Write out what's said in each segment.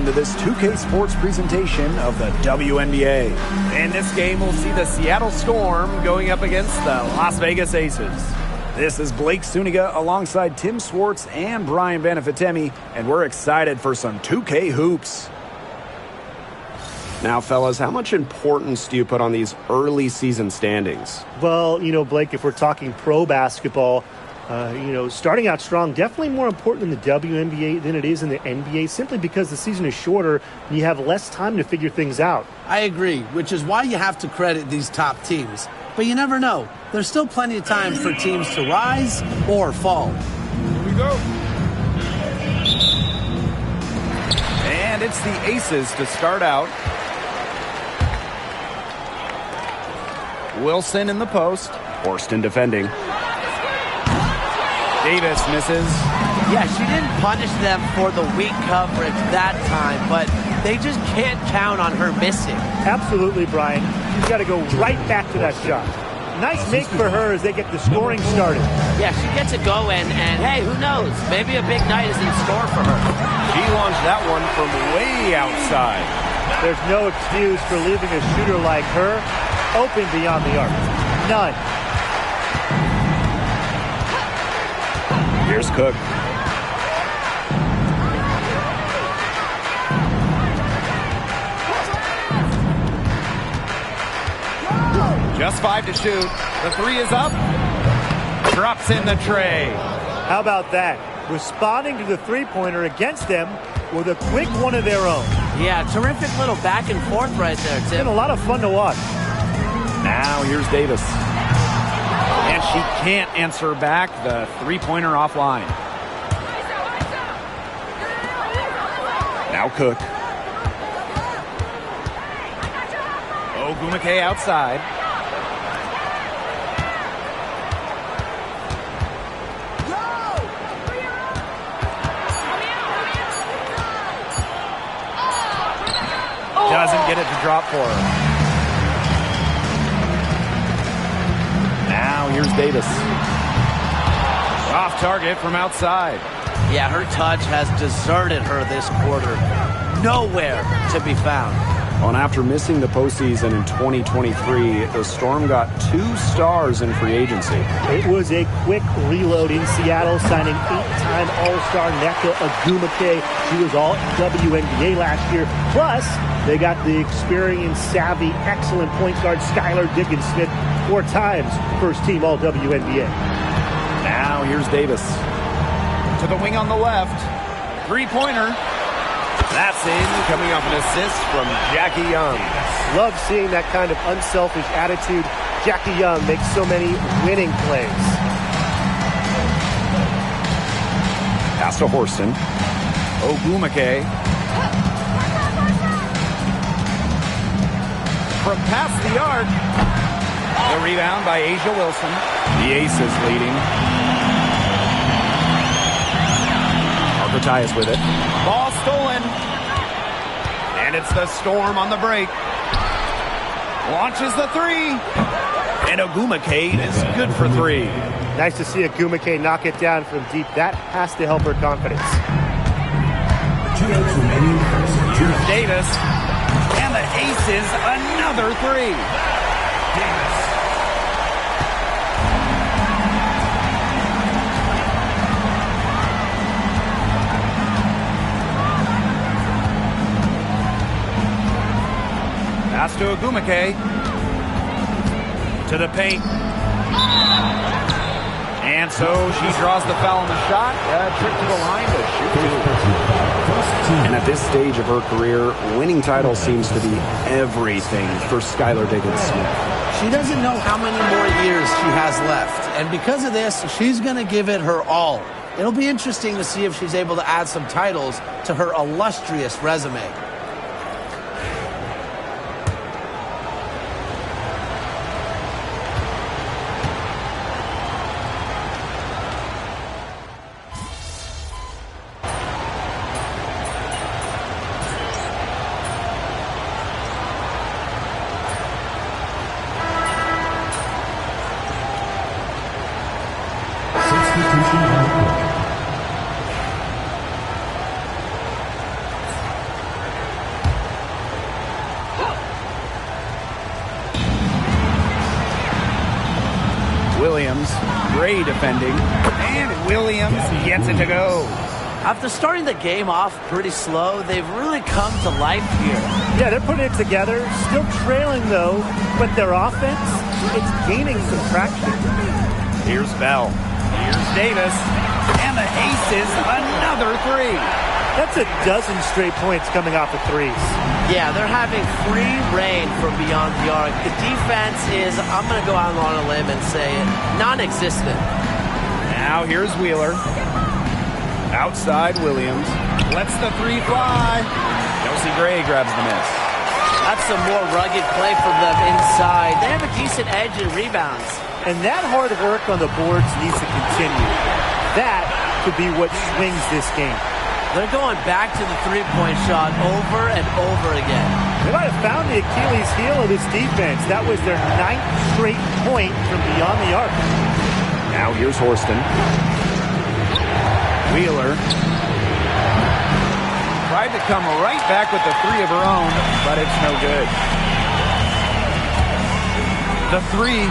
to this 2K Sports presentation of the WNBA. In this game, we'll see the Seattle Storm going up against the Las Vegas Aces. This is Blake Suniga alongside Tim Swartz and Brian Banafitemi, and we're excited for some 2K hoops. Now, fellas, how much importance do you put on these early season standings? Well, Blake, if we're talking pro basketball, starting out strong, definitely more important in the WNBA than it is in the NBA, simply because the season is shorter and you have less time to figure things out. I agree, which is why you have to credit these top teams. But you never know. There's still plenty of time for teams to rise or fall. Here we go. And it's the Aces to start out. Wilson in the post. Horston defending. Davis misses. Yeah, she didn't punish them for the weak coverage that time, but they just can't count on her missing. Absolutely, Brian. She's got to go right back to that shot. Nice make for her as they get the scoring started. Yeah, she gets it going, and hey, who knows? Maybe a big night is in store for her. She launched that one from way outside. There's no excuse for leaving a shooter like her open beyond the arc. None. Here's Cook. Just 5 to shoot. The three is up. Drops in the tray. How about that? Responding to the three-pointer against them with a quick one of their own. Yeah, terrific little back and forth right there, Tim. It's been a lot of fun to watch. Now here's Davis. And she can't answer back. The three-pointer offline. Now Cook. Ogwumike outside. Doesn't get it to drop for her. Now here's Davis. Off target from outside. Yeah, her touch has deserted her this quarter. Nowhere to be found. On after missing the postseason in 2023, the Storm got 2 stars in free agency. It was a quick reload in Seattle, signing 8-time All-Star Nneka Ogwumike. She was all WNBA last year. Plus, they got the experienced, savvy, excellent point guard Skylar Diggins-Smith, 4 times first-team All-WNBA. Now here's Davis. To the wing on the left. Three-pointer. That's in, coming off an assist from Jackie Young. Love seeing that kind of unselfish attitude. Jackie Young makes so many winning plays. Pass to Horston. Ogwumike. From past the arc. The rebound by A'ja Wilson. The Aces leading. Arcotias with it. Ball stolen. And it's the Storm on the break. Launches the three. And Ogwumike is good for 3. Nice to see Ogwumike knock it down from deep. That has to help her confidence. Here's Davis. And the Aces, another 3. Pass to Ogwumike. To the paint. And so she draws the foul on the shot. Trip to the line to shoot 2. And at this stage of her career, winning titles seems to be everything for Skylar Diggins-Smith. She doesn't know how many more years she has left. And because of this, she's going to give it her all. It'll be interesting to see if she's able to add some titles to her illustrious resume. Williams. Gray defending. And Williams gets it to go. After starting the game off pretty slow, they've really come to life here. Yeah, they're putting it together. Still trailing, though, but their offense, it's gaining some traction. Here's Bell. Here's Davis. And the aces, another three. That's a dozen straight points coming off of threes. Yeah, they're having free reign from beyond the arc. The defense is, I'm going to go out on a limb and say it, non-existent. Now here's Wheeler. Outside Williams. Lets the three fly. Kelsey Gray grabs the miss. That's some more rugged play from them inside. They have a decent edge in rebounds. And that hard work on the boards needs to continue. That could be what swings this game. They're going back to the three-point shot over and over again. They might have found the Achilles heel of this defense. That was their 9th straight point from beyond the arc. Now here's Horston. Wheeler. Tried to come right back with the three of her own, but it's no good. The three.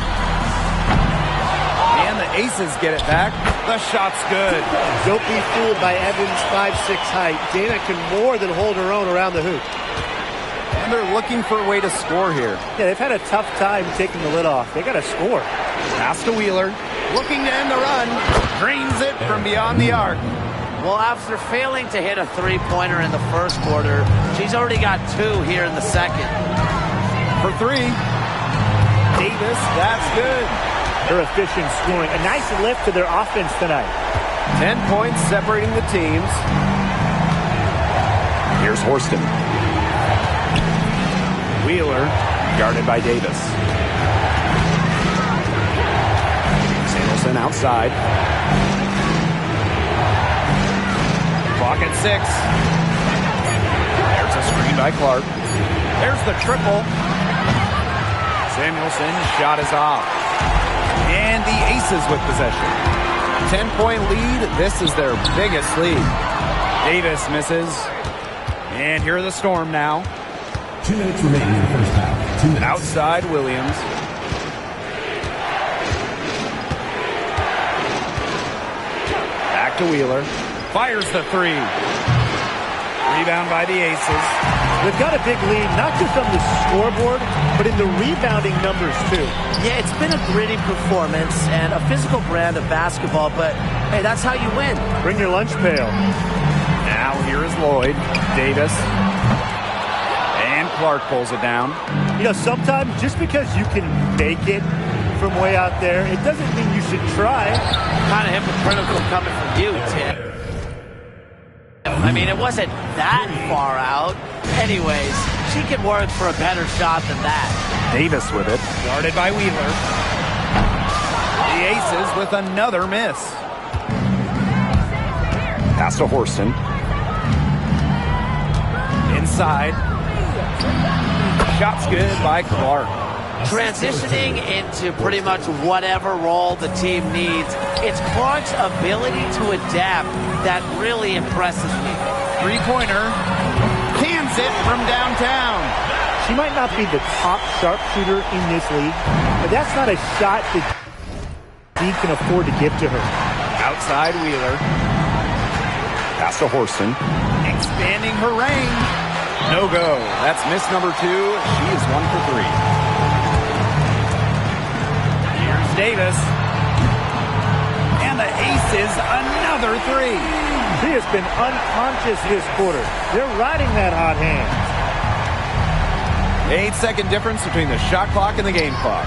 And the aces get it back. The shot's good. Don't be fooled by Evans' 5'6" height. Dana can more than hold her own around the hoop. And they're looking for a way to score here. Yeah, they've had a tough time taking the lid off. They got to score. Pass to Wheeler. Looking to end the run. Drains it from beyond the arc. Well, after failing to hit a three-pointer in the first quarter, she's already got 2 here in the second. For three. Davis, that's good. They're efficient scoring. A nice lift to their offense tonight. 10 points separating the teams. Here's Horston. Wheeler, guarded by Davis. Samuelson outside. Clock at 6. There's a screen by Clark. There's the triple. Samuelson's shot is off. And the aces with possession. 10-point lead. This is their biggest lead. Davis misses. And here are the Storm now. 2 minutes remaining in the first half. 2 minutes. Outside Williams. Back to Wheeler. Fires the three. Rebound by the aces. They've got a big lead, not just on the scoreboard, but in the rebounding numbers, too. Yeah, it's been a gritty performance and a physical brand of basketball, but, hey, that's how you win. Bring your lunch pail. Now here is Lloyd. Davis. And Clark pulls it down. You know, sometimes just because you can make it from way out there, it doesn't mean you should try. Kind of hypocritical coming from you, Tim. I mean, it wasn't that far out. Anyways, she can work for a better shot than that. Davis with it. Guarded by Wheeler. The aces with another miss. Pass to Horston. Inside. Shot's good by Clark. Transitioning into pretty much whatever role the team needs, it's Clark's ability to adapt that really impresses me. Three-pointer. Cans it from downtown. She might not be the top sharpshooter in this league, but that's not a shot that he can afford to give to her. Outside Wheeler. Pass to Horston. Expanding her range. No go. That's miss number 2. She is 1 for 3. Here's Davis. And the aces, another 3. She has been unconscious this quarter. They're riding that hot hand. 8-second difference between the shot clock and the game clock.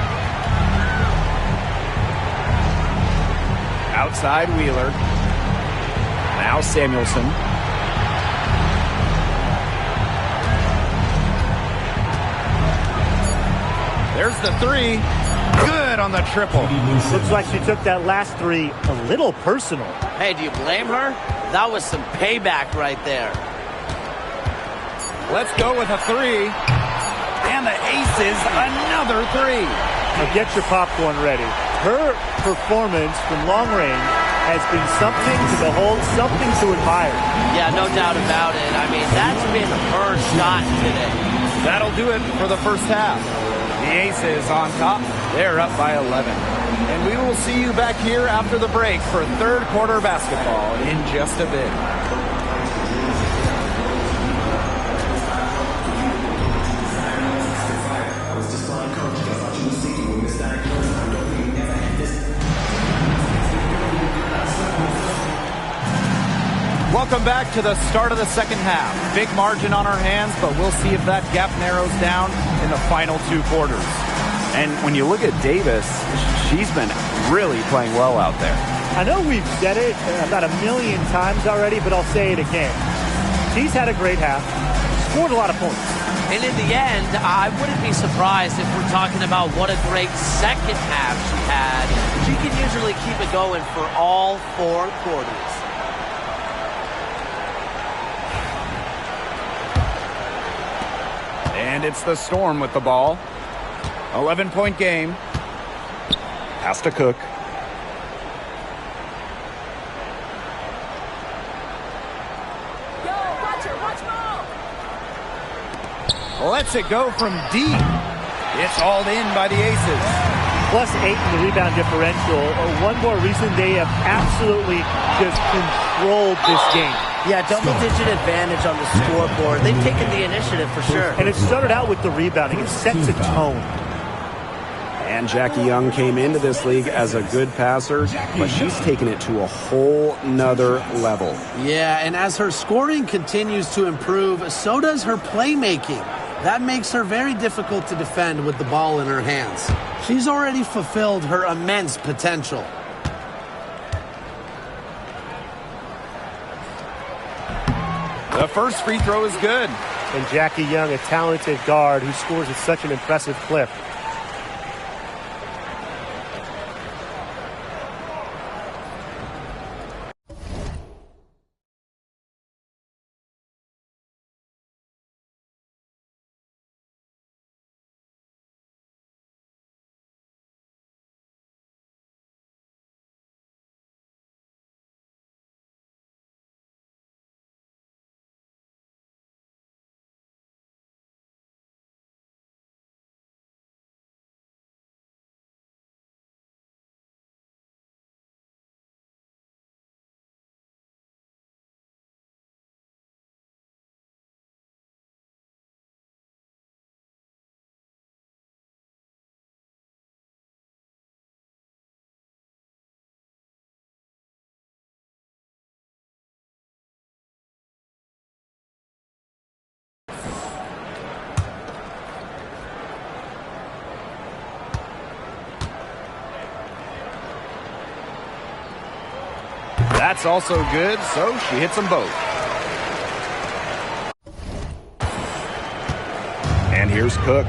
Outside Wheeler. Now Samuelson. There's the 3. Good on the triple. Looks like she took that last 3 a little personal. Hey, do you blame her? That was some payback right there. Let's go with a 3. And the aces, another 3. Now get your popcorn ready. Her performance from long range has been something to behold, something to admire. Yeah, no doubt about it. I mean, that's been her shot today. That'll do it for the first half. The aces on top. They're up by 11. And we will see you back here after the break for third quarter basketball in just a bit. Welcome back to the start of the second half. Big margin on our hands, but we'll see if that gap narrows down in the final two quarters. And when you look at Davis, she's been really playing well out there. I know we've said it about a million times already, but I'll say it again. She's had a great half, scored a lot of points. And in the end, I wouldn't be surprised if we're talking about what a great second half she had. She can usually keep it going for all four quarters. And it's the Storm with the ball. 11-point game. Pass to Cook. Lets it go from deep. It's hauled in by the Aces. +8 in the rebound differential. One more reason they have absolutely just controlled this game. Yeah, double-digit advantage on the scoreboard. They've taken the initiative for sure. And it started out with the rebounding. It sets a tone. And Jackie Young came into this league as a good passer, but she's taken it to a whole nother level. Yeah, and as her scoring continues to improve, so does her playmaking. That makes her very difficult to defend with the ball in her hands. She's already fulfilled her immense potential. The first free throw is good. And Jackie Young, a talented guard who scores at such an impressive clip. That's also good, so she hits them both. And here's Cook.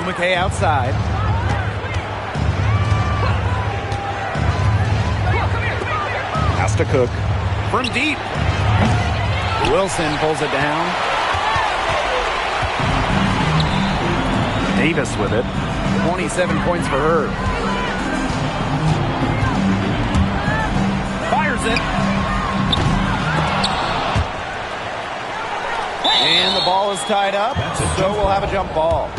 Ogumake outside. Has to Cook. From deep. Wilson pulls it down. Davis with it. 27 points for her. Fires it. And the ball is tied up, so we'll have a jump ball.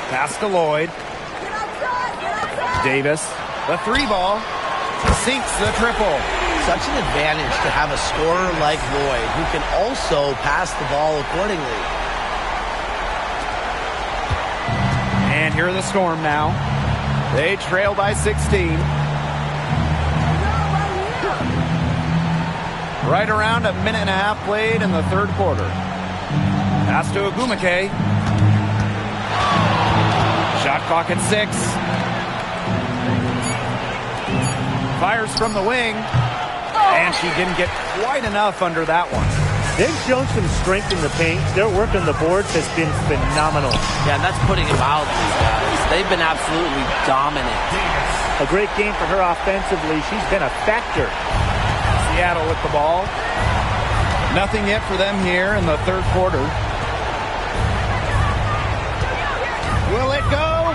Pass to Lloyd. Davis, the 3 ball, sinks the triple. Such an advantage to have a scorer like Lloyd who can also pass the ball accordingly. And here are the Storm now. They trail by 16. Right around a minute and a half played in the third quarter. Pass to Ogumake. Shot clock at 6. Fires from the wing. And she didn't get quite enough under that one. They've shown some strength in the paint. Their work on the boards has been phenomenal. Yeah, and that's putting it mildly, guys. They've been absolutely dominant. A great game for her offensively. She's been a factor. Seattle with the ball. Nothing yet for them here in the third quarter. Will it go?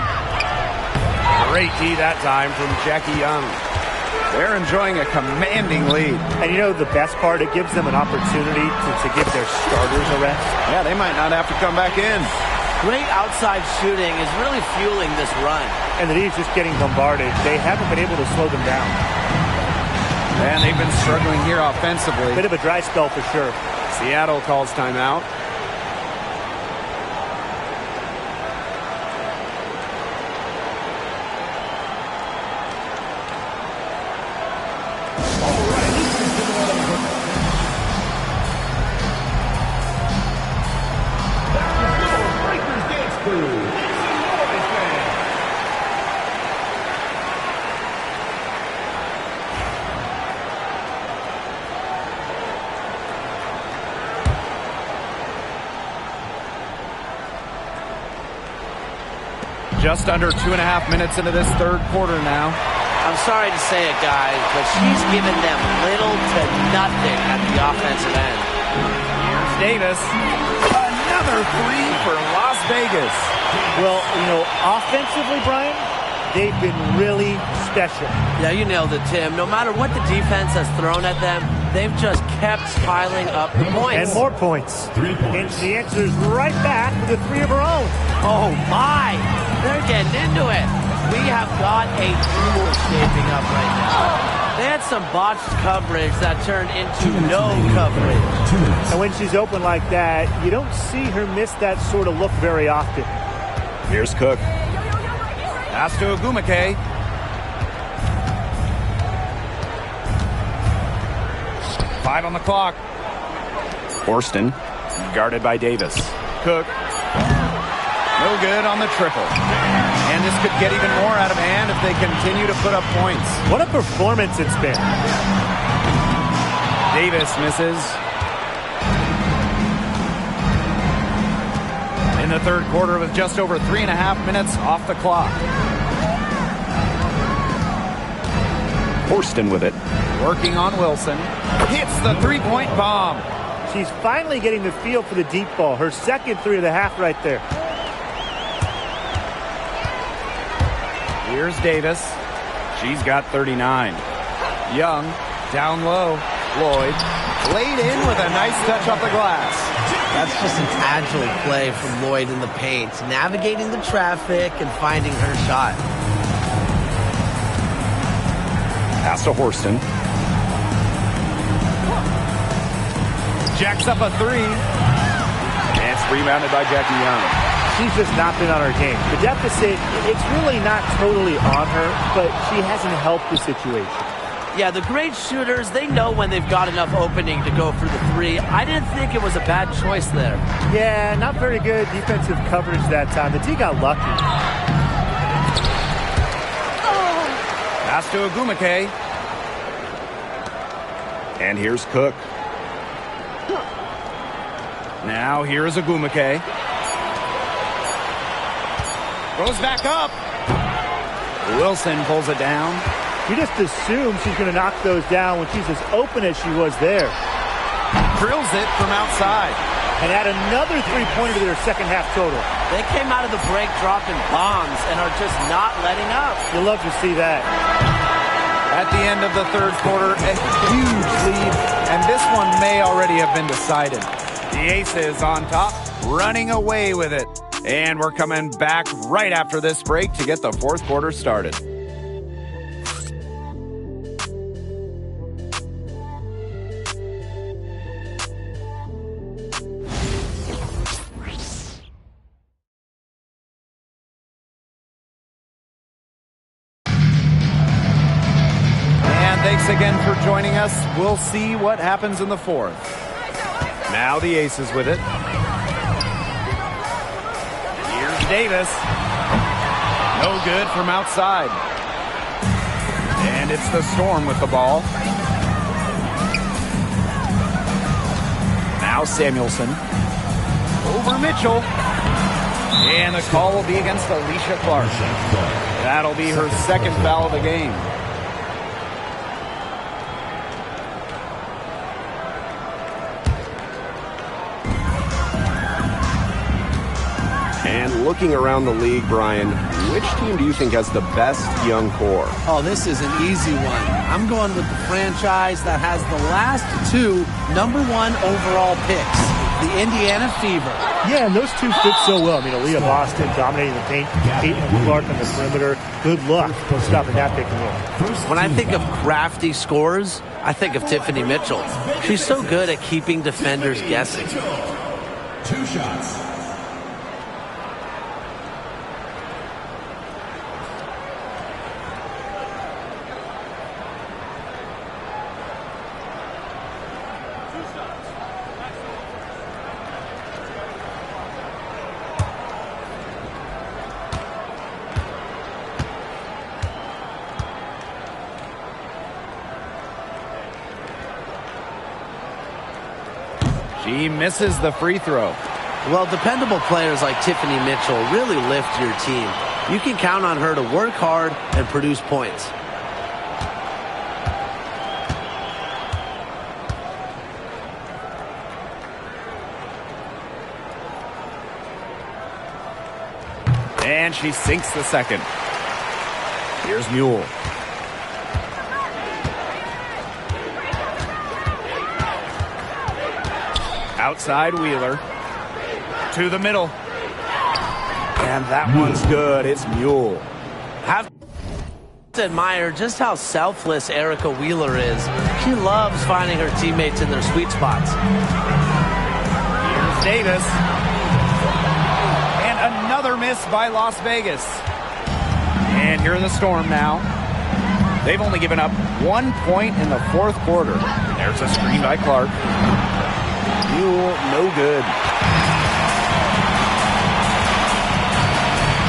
Great D that time from Jackie Young. They're enjoying a commanding lead. And you know the best part? It gives them an opportunity to give their starters a rest. Yeah, they might not have to come back in. Great outside shooting is really fueling this run. And the D's just getting bombarded. They haven't been able to slow them down. And they've been struggling here offensively. Bit of a dry spell for sure. Seattle calls timeout. Just under 2.5 minutes into this third quarter now. I'm sorry to say it, guys, but she's given them little to nothing at the offensive end. Here's Davis. Another 3 for Las Vegas. Well, you know, offensively, Brian, they've been really special. Yeah, you nailed it, Tim. No matter what the defense has thrown at them, they've just kept piling up the points. And more points. 3 points. And she answers right back with a 3 of her own. Oh, my! They're getting into it. We have got a duel shaping up right now. They had some botched coverage that turned into no coverage. And when she's open like that, you don't see her miss that sort of look very often. Here's Cook. Pass to Ogumake. Five on the clock. Horston, guarded by Davis. Cook. No good on the triple. And this could get even more out of hand if they continue to put up points. What a performance it's been. Davis misses. In the third quarter with just over 3.5 minutes off the clock. Horston with it. Working on Wilson. Hits the three-point bomb. She's finally getting the feel for the deep ball. Her second 3 of the half right there. Here's Davis. She's got 39. Young, down low. Lloyd, laid in with a nice touch off the glass. That's just an agile play from Lloyd in the paint, navigating the traffic and finding her shot. Pass to Horston. Jacks up a 3. And it's rebounded by Jackie Young. She's just not been on her game. The deficit, it's really not totally on her, but she hasn't helped the situation. Yeah, the great shooters, they know when they've got enough opening to go for the 3. I didn't think it was a bad choice there. Yeah, not very good defensive coverage that time. The D got lucky. Pass to Agumake. And here's Cook. Now here's Agumake. Goes back up. Wilson pulls it down. You just assume she's going to knock those down when she's as open as she was there. Drills it from outside. And add another three-pointer to their second half total. They came out of the break dropping bombs and are just not letting up. You'll love to see that. At the end of the third quarter, a huge lead, and this one may already have been decided. The Aces on top, running away with it. And we're coming back right after this break to get the fourth quarter started. Thanks again for joining us. We'll see what happens in the fourth. Now the Aces with it. Here's Davis. No good from outside. And it's the Storm with the ball. Now Samuelson. Over Mitchell. And the call will be against Alicia Clark. That'll be her second foul of the game. And looking around the league, Brian, which team do you think has the best young core? Oh, this is an easy one. I'm going with the franchise that has the last two #1 overall picks, the Indiana Fever. Yeah, and those two fit so well. I mean, Aaliyah Boston dominating the paint, Caitlin Clark on the perimeter. Good luck stopping that pick and roll. When I think of crafty scores, I think of Tiffany Mitchell. She's so good at keeping defenders guessing. 2 shots. She misses the free throw. Well, dependable players like Tiffany Mitchell really lift your team. You can count on her to work hard and produce points. And she sinks the second. Here's Mule. Outside Wheeler. To the middle. And that one's good. It's Mule. Have to admire just how selfless Erica Wheeler is. She loves finding her teammates in their sweet spots. Here's Davis. And another miss by Las Vegas. And here are the Storm now. They've only given up 1 point in the fourth quarter. There's a screen by Clark. Mule, no good.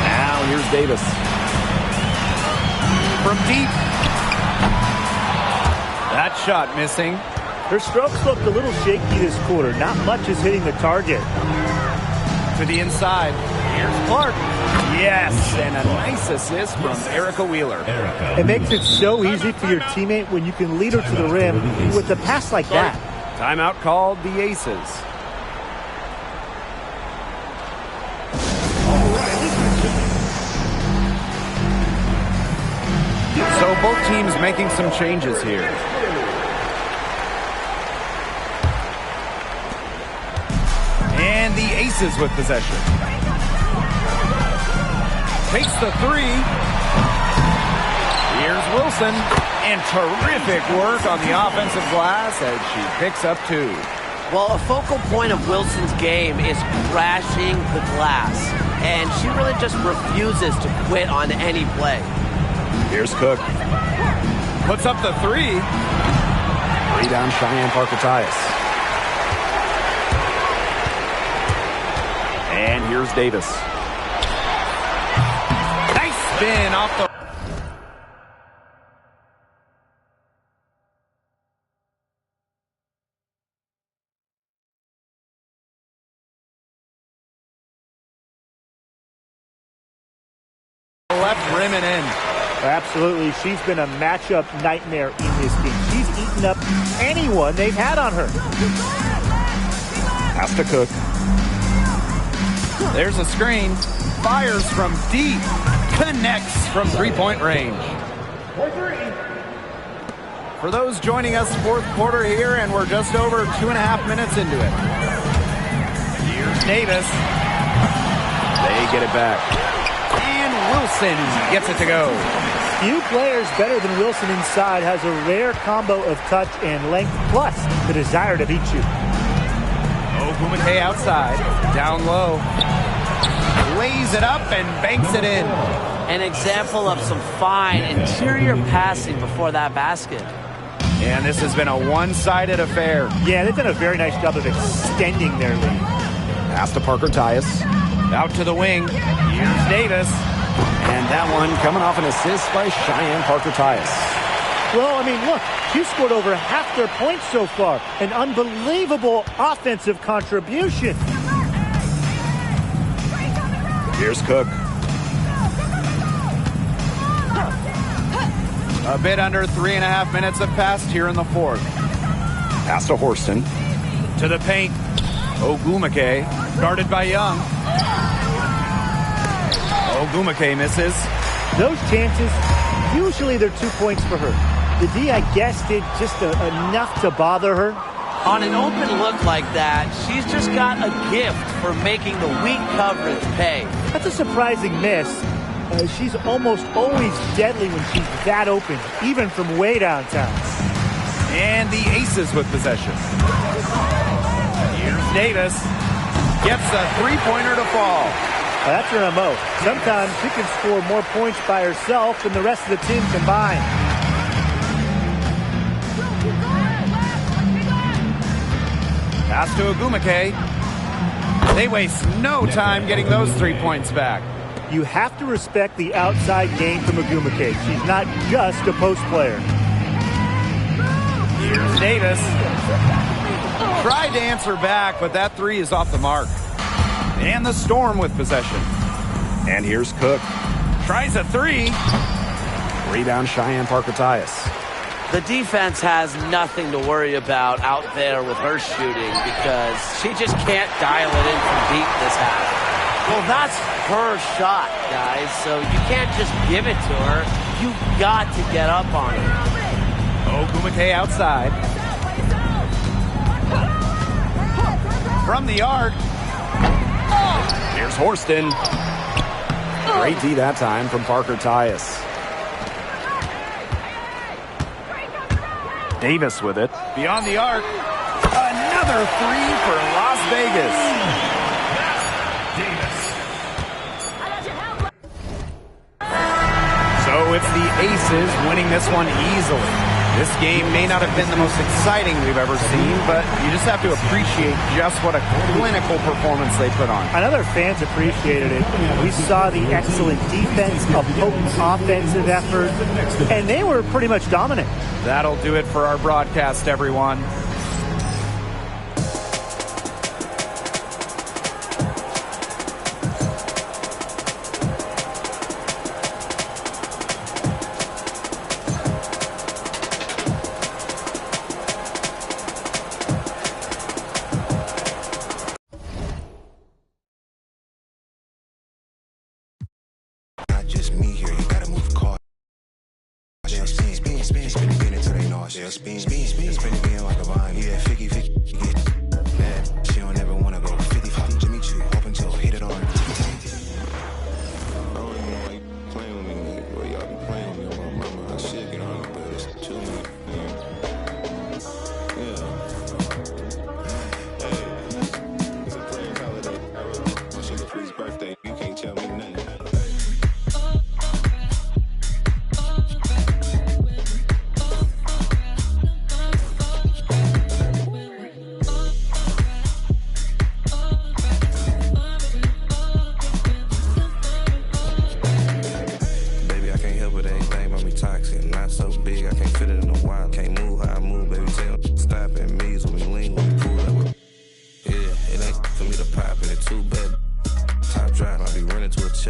Now here's Davis. From deep. That shot missing. Her strokes looked a little shaky this quarter. Not much is hitting the target. To the inside. Here's Clark. Yes, and a nice assist from Erica Wheeler. It makes it so easy for your teammate when you can lead her to the rim with a pass like that. Timeout called the Aces. So both teams making some changes here. And the Aces with possession. Takes the three. Here's Wilson. And terrific work on the offensive glass as she picks up 2. Well, a focal point of Wilson's game is crashing the glass. And she really just refuses to quit on any play. Here's Cook. Puts up the 3. Rebound Cheyenne Parker-Tyus. And here's Davis. Nice spin off the... left rim and in. Absolutely. She's been a matchup nightmare in this game. She's eaten up anyone they've had on her. Pass to Cook. There's a screen. Fires from deep. Connects from three-point range. For those joining us, fourth quarter here, and we're just over 2.5 minutes into it. Here's Davis. They get it back. And Wilson gets it to go. Few players better than Wilson inside, has a rare combo of touch and length, plus the desire to beat you. Ogwumike outside, down low. Lays it up and banks it in. An example of some fine interior passing before that basket. And this has been a one-sided affair. Yeah, they've done a very nice job of extending their lead. Pass to Parker Tyus. Out to the wing. Here's Davis. And that one coming off an assist by Cheyenne Parker Tyus. Well, I mean, look, she scored over half their points so far. An unbelievable offensive contribution. Here's Cook. A bit under 3.5 minutes have passed here in the fourth. Pass to Horston. To the paint. Ogwumike, guarded by Young. Ogwumike misses. Those chances, usually they're 2 points for her. The D, I guess, did just enough to bother her. On an open look like that, she's just got a gift for making the weak coverage pay. That's a surprising miss. She's almost always deadly when she's that open, even from way downtown. And the Aces with possession. Here's Davis. Gets a three-pointer to fall. That's her MO. Sometimes she can score more points by herself than the rest of the team combined. Pass to Ogwumike. They waste no time getting those 3 points back. You have to respect the outside game from Ogwumike. She's not just a post player. Here's Davis. Tried to answer back, but that three is off the mark. And the Storm with possession. And here's Cook. Tries a three. Rebound Cheyenne Parker Tyus. The defense has nothing to worry about out there with her shooting because she just can't dial it in from deep this half. Well, that's her shot, guys, so you can't just give it to her. You've got to get up on her. Ogwumike outside. From the arc. Here's Horston. Great D that time from Parker Tyus. Davis with it. Beyond the arc. Another three for Las Vegas. So it's the Aces winning this one easily. This game may not have been the most exciting we've ever seen, but you just have to appreciate just what a clinical performance they put on. I know their fans appreciated it. We saw the excellent defense, a potent offensive effort, and they were pretty much dominant. That'll do it for our broadcast, everyone. Spin again like a vine. Yeah, Ficky, get mad. She don't ever wanna go 50-50. Jimmy Choo, open till hit it on. I don't even know why you playing with me. Well, y'all be playing with me on my mama. I should get on, but it's too late. Yeah. Hey, it's a playing holiday. My sugar free's birthday. You can't tell me nothing.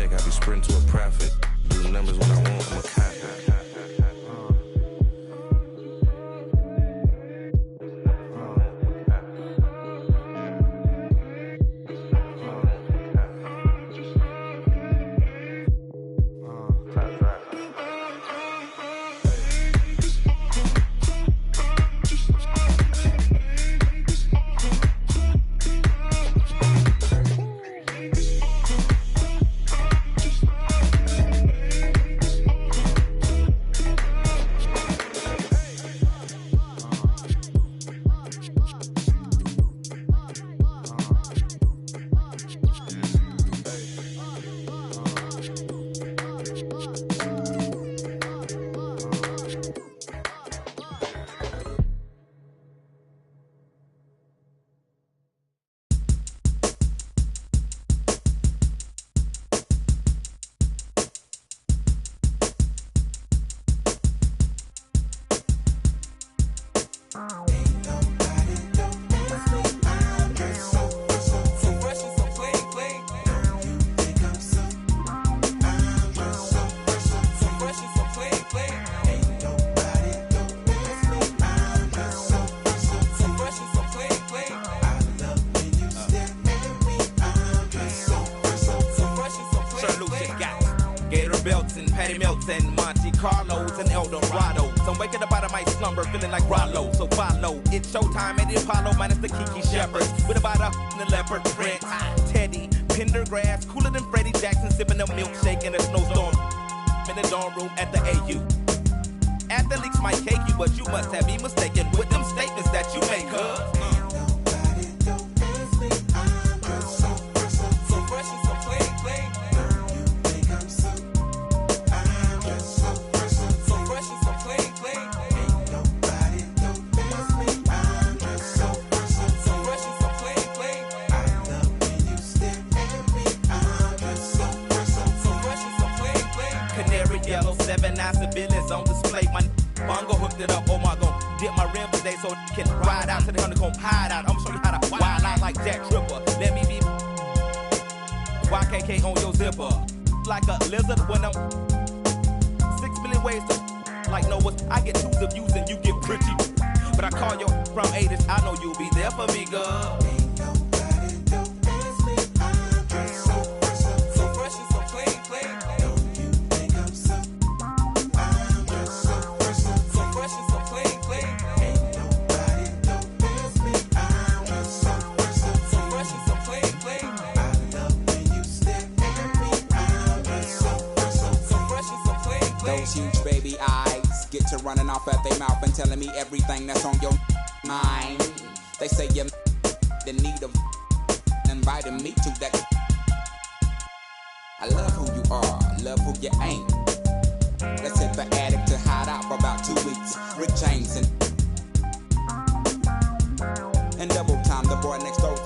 check, I be sprinting to a profit. Do numbers when I want, I'm a cop. And Monte Carlos and El Dorado. So I'm waking up out of my slumber feeling like Rollo. So follow, it's showtime at the Apollo minus the Kiki Shepherds. With about a the leopard print. Teddy, Pendergrass, cooler than Freddie Jackson, sipping a milkshake in a snowstorm. In the dorm room at the AU. Athletes might cake you, but you must have me mistaken with them statements that you make, on display, my bongo hooked it up. Oh my god, dip my rim today so can ride out to the honeycomb hide out. I'm show you how to wild out like Jack Tripper. Let me be YKK on your zipper, like a lizard when I'm 6 million ways to like Noah. I get twos of views and you get pretty, but I call you from 80s. I know you'll be there for me, girl. Huge baby eyes get to running off at their mouth and telling me everything that's on your mind. They say you're in need of inviting me to that. I love who you are, love who you ain't. Let's hit the attic to hide out for about 2 weeks. Rick James and double time, the boy next door.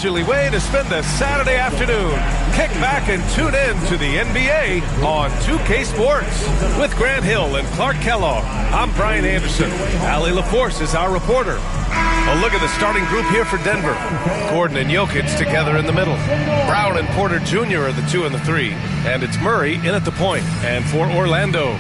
leisurely way to spend a Saturday afternoon. Kick back and tune in to the NBA on 2K Sports. With Grant Hill and Clark Kellogg, I'm Brian Anderson. Allie LaForce is our reporter. A look at the starting group here for Denver. Gordon and Jokic together in the middle. Brown and Porter Jr. are the 2 and the 3. And it's Murray in at the point. And for Orlando,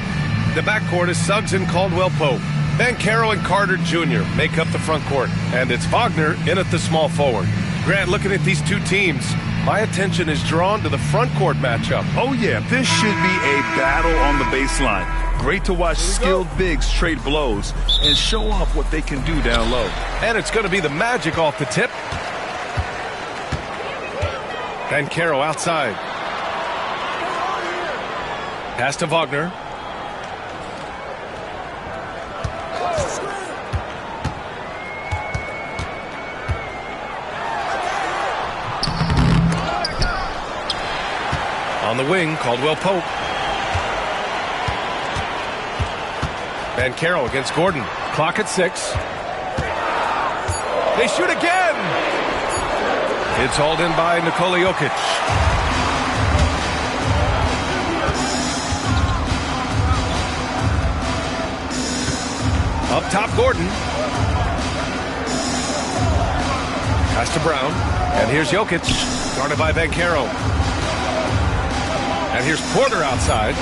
the backcourt is Suggs and Caldwell-Pope. Banchero and Carter Jr. make up the front court. And it's Wagner in at the small forward. Grant, looking at these two teams, my attention is drawn to the front court matchup. Oh, yeah, this should be a battle on the baseline. Great to watch skilled bigs trade blows and show off what they can do down low. And it's going to be the Magic off the tip. Banchero outside. Pass to Wagner. On the wing, Caldwell-Pope. Banchero against Gordon. Clock at 6. They shoot again! It's hauled in by Nikola Jokic. Up top, Gordon. Pass to Brown. And here's Jokic, guarded by Banchero. And here's Porter outside.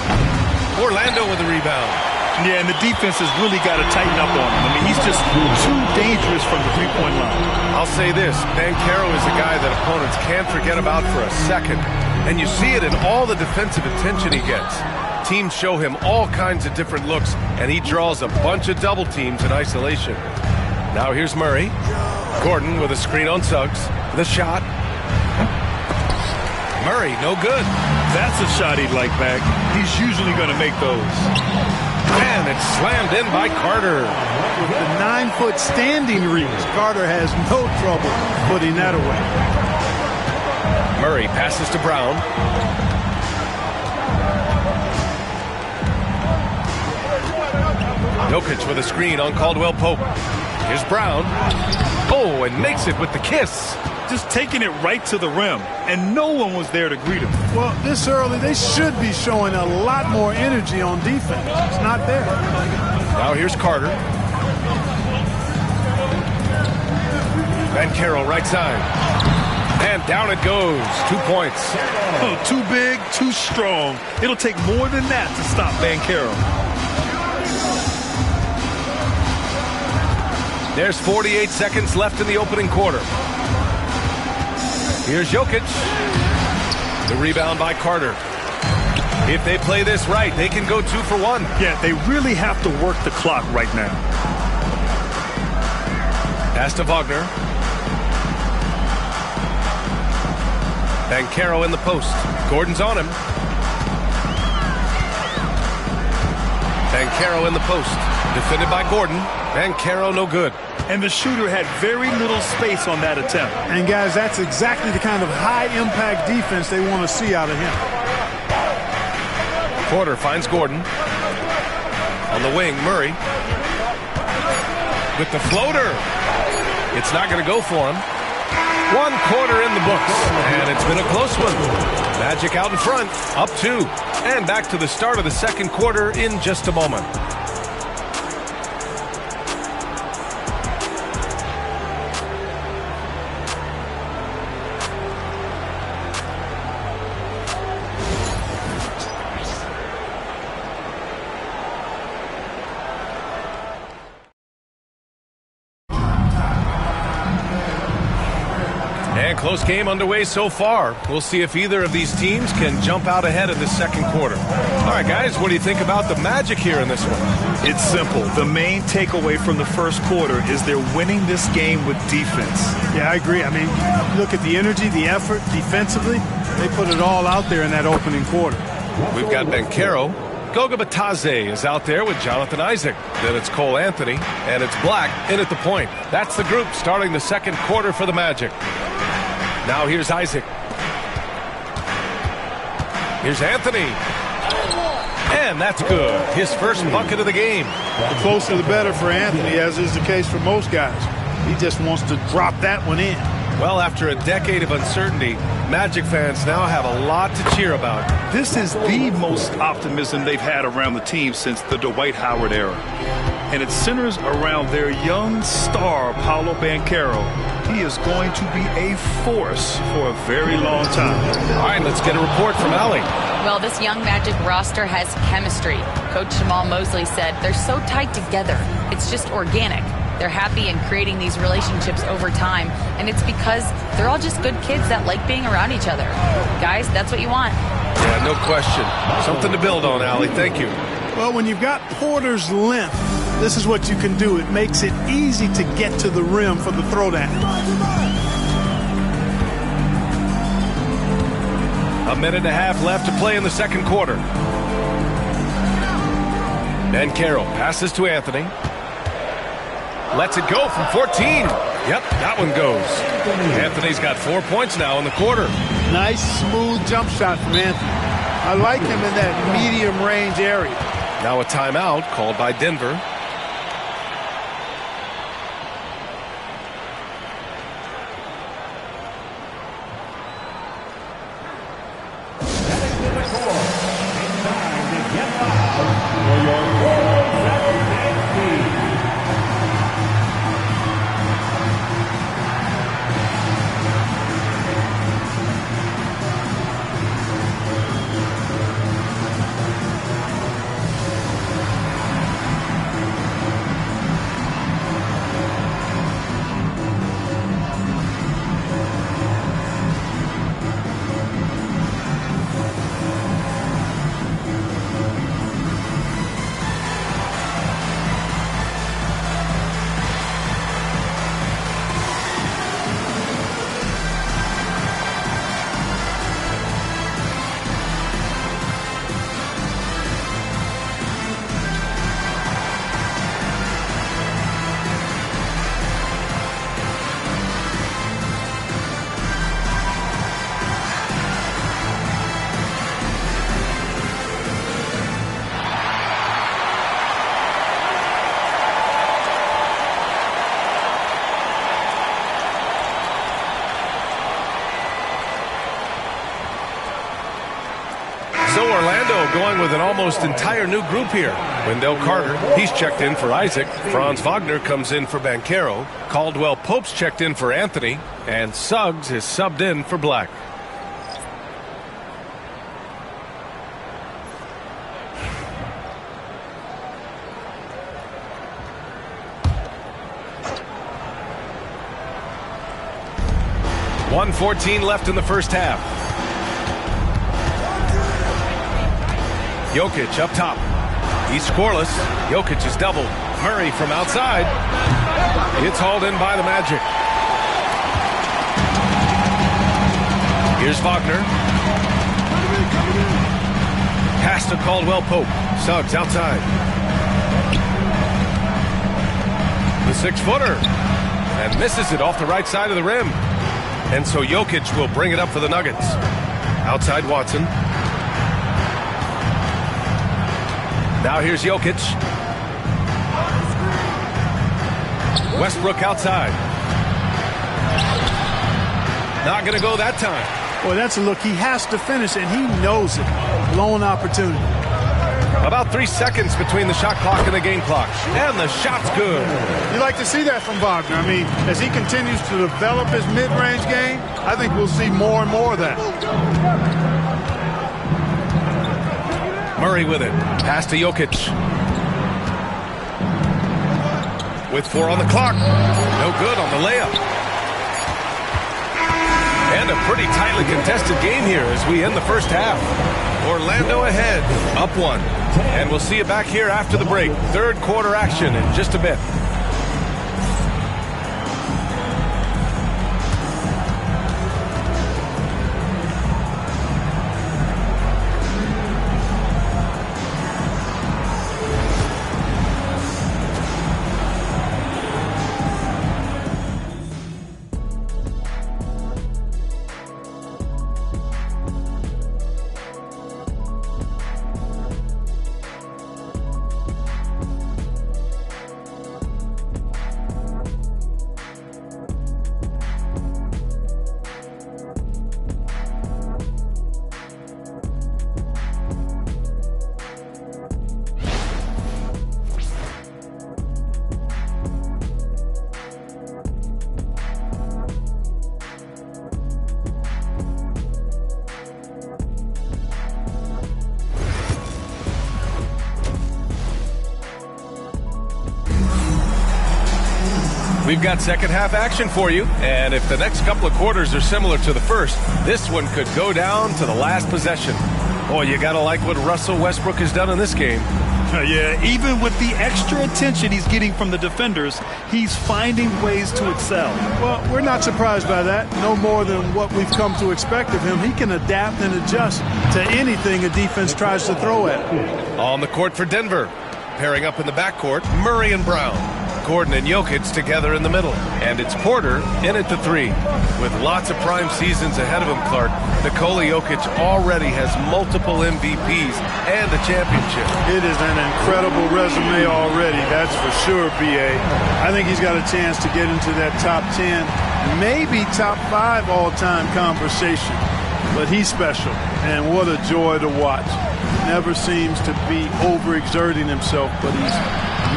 Orlando with the rebound. Yeah, and the defense has really got to tighten up on him. I mean, he's just too dangerous from the three-point line. I'll say this, Banchero is a guy that opponents can't forget about for a second. And you see it in all the defensive attention he gets. Teams show him all kinds of different looks, and he draws a bunch of double teams in isolation. Now here's Murray. Gordon with a screen on Suggs. The shot. Murray, no good. That's a shot he'd like back. He's usually going to make those. And it's slammed in by Carter. With the 9-foot standing reach, Carter has no trouble putting that away. Murray passes to Brown. Jokic with a screen on Caldwell-Pope. Here's Brown. Oh, and makes it with the kiss. Just taking it right to the rim, and no one was there to greet him. Well, this early, they should be showing a lot more energy on defense. It's not there. Now here's Carter. Banchero right side. And down it goes. 2 points. Oh, too big, too strong. It'll take more than that to stop Banchero. There's 48 seconds left in the opening quarter. Here's Jokic. The rebound by Carter. If they play this right, they can go 2 for 1. Yeah, they really have to work the clock right now. Pass to Wagner. Banchero in the post. Gordon's on him. Banchero in the post. Defended by Gordon. Banchero no good. And the shooter had very little space on that attempt. And guys, that's exactly the kind of high-impact defense they want to see out of him. Porter finds Gordon. On the wing, Murray. With the floater. It's not going to go for him. 1 quarter in the books. And it's been a close one. Magic out in front. Up 2. And back to the start of the second quarter in just a moment. Close game underway so far. We'll see if either of these teams can jump out ahead in the second quarter. All right, guys, what do you think about the Magic here in this one? It's simple. The main takeaway from the first quarter is they're winning this game with defense. Yeah, I agree. I mean, look at the energy, the effort defensively. They put it all out there in that opening quarter. We've got Banchero. Goga Bitadze is out there with Jonathan Isaac. Then it's Cole Anthony, and it's Black in at the point. That's the group starting the second quarter for the Magic. Now here's Isaac. Here's Anthony. And that's good. His first bucket of the game. The closer the better for Anthony, as is the case for most guys. He just wants to drop that one in. Well, after a decade of uncertainty, Magic fans now have a lot to cheer about. This is the most optimism they've had around the team since the Dwight Howard era. And it centers around their young star, Paolo Banchero. He is going to be a force for a very long time. All right, let's get a report from Allie. Well, this young Magic roster has chemistry. Coach Jamal Mosley said they're so tight together. It's just organic. They're happy in creating these relationships over time, and it's because they're all just good kids that like being around each other. Guys, that's what you want. Yeah, no question. Something to build on, Allie. Thank you. Well, when you've got Porter's length, this is what you can do. It makes it easy to get to the rim for the throwdown. A minute and a half left to play in the second quarter. Banchero passes to Anthony. Lets it go from 14. Yep, that one goes. Anthony's got 4 points now in the quarter. Nice, smooth jump shot from Anthony. I like him in that medium range area. Now a timeout called by Denver. Going with an almost entire new group here. Wendell Carter, he's checked in for Isaac. Franz Wagner comes in for Banchero. Caldwell Pope's checked in for Anthony. And Suggs is subbed in for Black. .114 left in the first half. Jokic up top. He's scoreless. Jokic is doubled. Murray from outside. It's hauled in by the Magic. Here's Wagner. Pass to Caldwell Pope. Suggs outside. The 6-footer. And misses it off the right side of the rim. And so Jokic will bring it up for the Nuggets. Outside Watson. Now here's Jokic. Westbrook outside. Not going to go that time. Boy, that's a look. He has to finish, and he knows it. Lone opportunity. About 3 seconds between the shot clock and the game clock. And the shot's good. You like to see that from Wagner. I mean, as he continues to develop his mid-range game, I think we'll see more and more of that. Murray with it. Pass to Jokic. With 4 on the clock. No good on the layup. And a pretty tightly contested game here as we end the first half. Orlando ahead, up 1. And we'll see you back here after the break. Third quarter action in just a bit. We've got second half action for you, and if the next couple of quarters are similar to the first, this one could go down to the last possession. Boy, you gotta like what Russell Westbrook has done in this game. Yeah, even with the extra attention he's getting from the defenders, he's finding ways to excel. Well, we're not surprised by that. No more than what we've come to expect of him. He can adapt and adjust to anything a defense tries to throw at him. On the court for Denver, pairing up in the backcourt, Murray and Brown. Gordon and Jokic together in the middle. And it's Porter in at the 3. With lots of prime seasons ahead of him, Clark, Nikola Jokic already has multiple MVPs and a championship. It is an incredible resume already, that's for sure, B.A. I think he's got a chance to get into that top 10, maybe top 5 all-time conversation. But he's special, and what a joy to watch. Never seems to be overexerting himself, but he's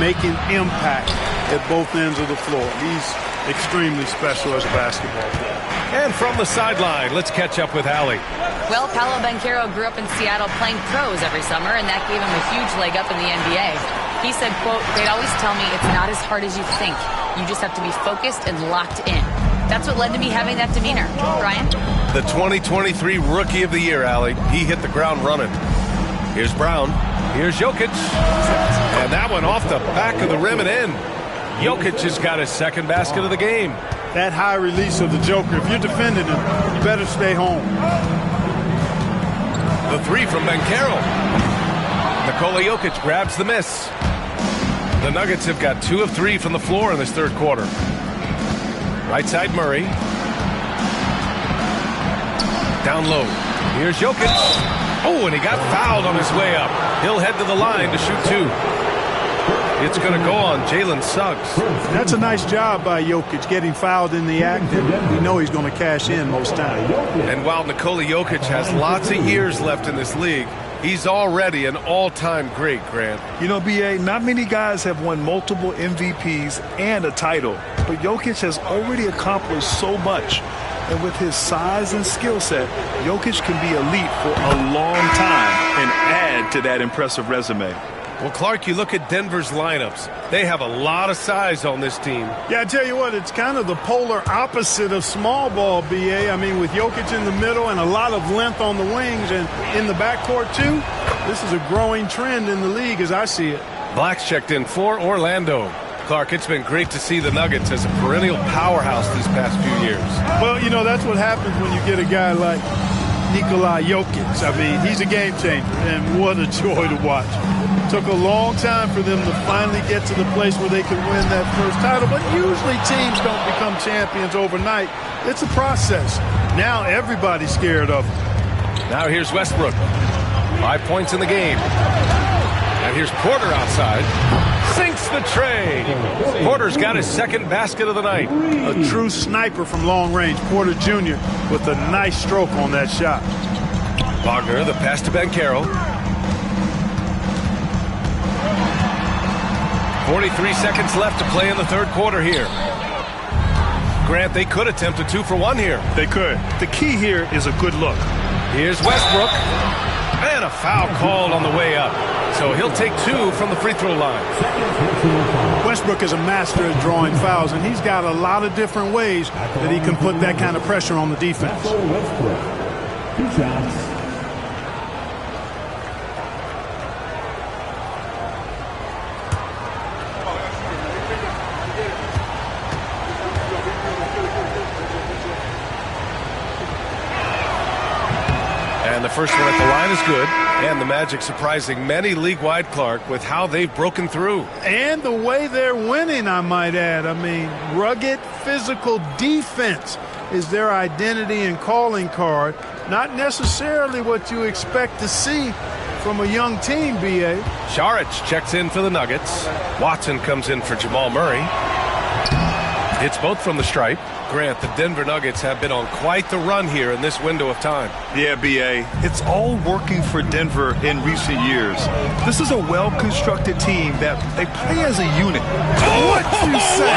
making impact at both ends of the floor. He's extremely special as a basketball player. And from the sideline, let's catch up with Allie. Well, Paolo Banchero grew up in Seattle playing pros every summer, and that gave him a huge leg up in the NBA. He said, quote, "They'd always tell me it's not as hard as you think. You just have to be focused and locked in." That's what led to me having that demeanor. Brian? The 2023 Rookie of the Year, Allie. He hit the ground running. Here's Brown. Here's Jokic. And that one off the back of the rim and in. Jokic has got his second basket of the game. That high release of the Joker, if you're defending him, you better stay home. The 3 from Banchero. Nikola Jokic grabs the miss. The Nuggets have got 2 of 3 from the floor in this third quarter. Right side Murray. Down low. Here's Jokic. Oh, and he got fouled on his way up. He'll head to the line to shoot 2. It's going to go on Jalen Suggs. That's a nice job by Jokic, getting fouled in the act, and we know he's going to cash in most times. And while Nikola Jokic has lots of years left in this league, he's already an all-time great, Grant. You know, B.A., not many guys have won multiple MVPs and a title, but Jokic has already accomplished so much. And with his size and skill set, Jokic can be elite for a long time and add to that impressive resume. Well, Clark, you look at Denver's lineups. They have a lot of size on this team. Yeah, I tell you what, it's kind of the polar opposite of small ball, B.A. I mean, with Jokic in the middle and a lot of length on the wings and in the backcourt, too, this is a growing trend in the league as I see it. Black's checked in for Orlando. Clark, it's been great to see the Nuggets as a perennial powerhouse these past few years. Well, you know, that's what happens when you get a guy like Nikola Jokic. I mean, he's a game changer, and what a joy to watch. Took a long time for them to finally get to the place where they could win that first title, but usually teams don't become champions overnight. It's a process. Now everybody's scared of him. Now here's Westbrook. 5 points in the game. And here's Porter outside. Sinks the tray. Porter's got his second basket of the night. A true sniper from long range, Porter Jr. with a nice stroke on that shot. Wagner, the pass to Banchero. 43 seconds left to play in the third quarter here. Grant, they could attempt a 2-for-1 here. They could. The key here is a good look. Here's Westbrook. And a foul called on the way up. So he'll take 2 from the free throw line. Westbrook is a master at drawing fouls, and he's got a lot of different ways that he can put that kind of pressure on the defense. Two shots. And the first one at the line is good. And the Magic surprising many league-wide, Clark, with how they've broken through. And the way they're winning, I might add. I mean, rugged physical defense is their identity and calling card. Not necessarily what you expect to see from a young team, B.A. Saric checks in for the Nuggets. Watson comes in for Jamal Murray. Hits both from the stripe. Grant, the Denver Nuggets have been on quite the run here in this window of time. Yeah, B.A., it's all working for Denver in recent years. This is a well-constructed team that they play as a unit. What you say?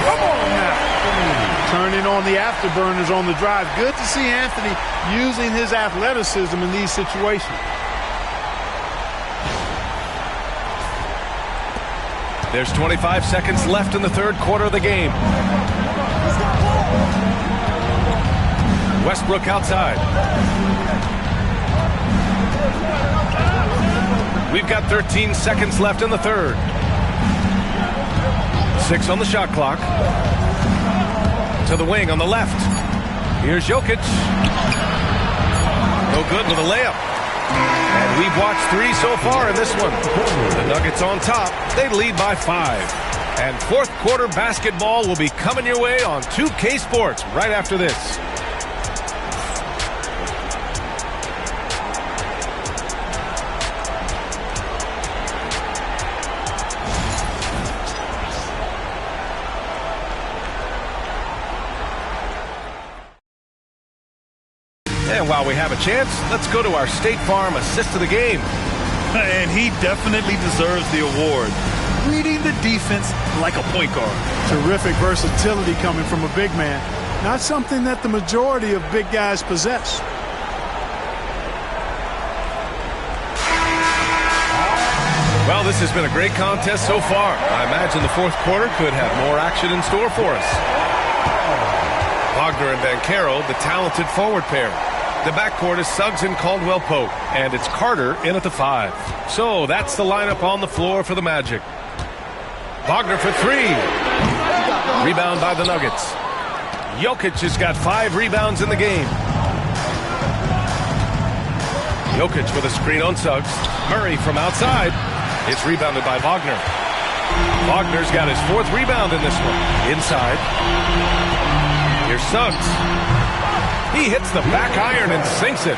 Come on now. Turning on the afterburners on the drive. Good to see Anthony using his athleticism in these situations. There's 25 seconds left in the third quarter of the game. Westbrook outside. We've got 13 seconds left in the third. 6 on the shot clock. To the wing on the left. Here's Jokic. No good with a layup. And we've watched 3 so far in this one. The Nuggets on top. They lead by 5. And fourth quarter basketball will be coming your way on 2K Sports right after this. And while we have a chance, let's go to our State Farm assist of the game. And he definitely deserves the award. Reading the defense like a point guard. Terrific versatility coming from a big man. Not something that the majority of big guys possess. Well, this has been a great contest so far. I imagine the fourth quarter could have more action in store for us. Wagner and Banchero, the talented forward pair. The backcourt is Suggs and Caldwell-Pope, and it's Carter in at the 5. So that's the lineup on the floor for the Magic. Wagner for 3. Rebound by the Nuggets. Jokic has got 5 rebounds in the game. Jokic with a screen on Suggs. Murray from outside. It's rebounded by Wagner. Wagner's got his 4th rebound in this one. Inside. Here's Suggs. He hits the back iron and sinks it.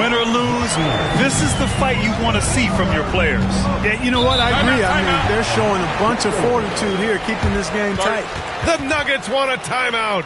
Win or lose, this is the fight you want to see from your players. Yeah, you know what? I agree. I mean, they're showing a bunch of fortitude here, keeping this game tight. The Nuggets want a timeout.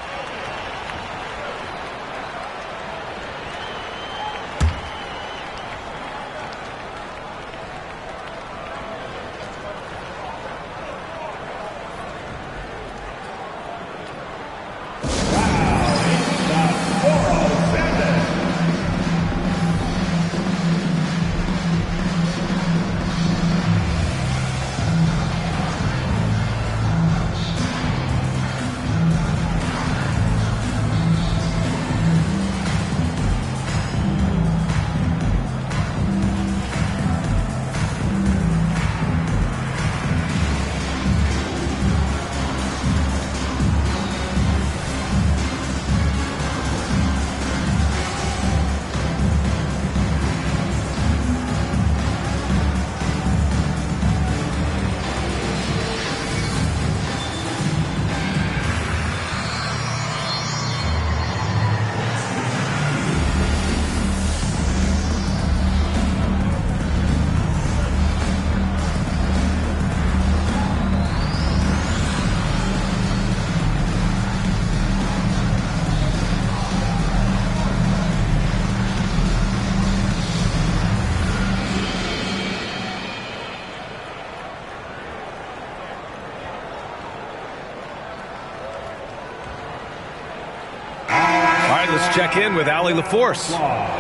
Let's check in with Allie LaForce.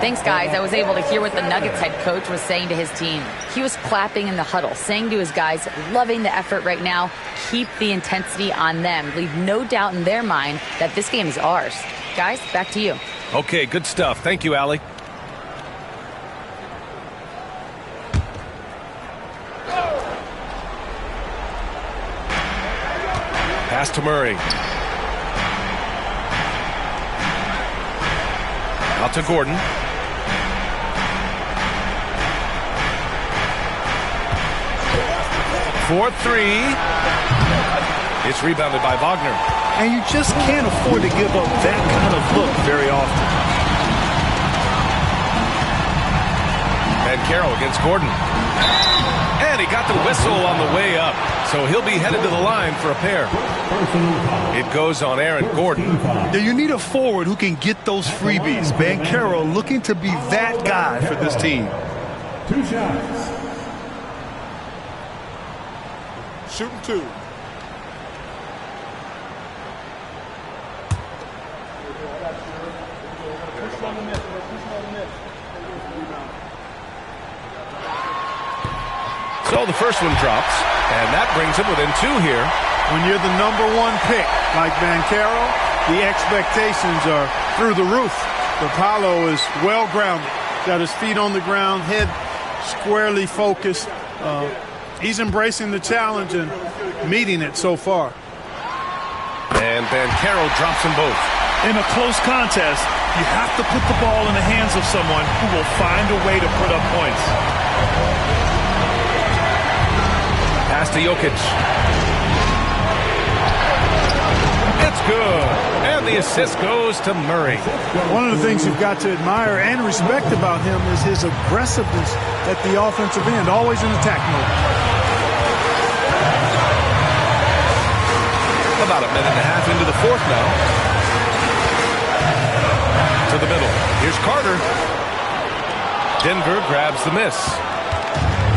Thanks, guys. I was able to hear what the Nuggets head coach was saying to his team. He was clapping in the huddle, saying to his guys, loving the effort right now, keep the intensity on them. Leave no doubt in their mind that this game is ours. Guys, back to you. Okay, good stuff. Thank you, Allie. Pass to Murray. Out to Gordon. For 3. It's rebounded by Wagner. And you just can't afford to give up that kind of look very often. And Banchero against Gordon. And he got the whistle on the way up. So he'll be headed to the line for a pair. It goes on Aaron Gordon. Now you need a forward who can get those freebies. Banchero looking to be that guy for this team. 2 shots. Shooting 2. So the first one drops, and that brings him within 2 here. When you're the #1 pick like Banchero, the expectations are through the roof. But Paolo is well grounded, got his feet on the ground, head squarely focused. He's embracing the challenge and meeting it so far. And Banchero drops them both. In a close contest, you have to put the ball in the hands of someone who will find a way to put up points. Pass to Jokic. It's good. And the assist goes to Murray. One of the things you've got to admire and respect about him is his aggressiveness at the offensive end, always in attack mode. About a minute and a half into the fourth now. To the middle. Here's Carter. Denver grabs the miss.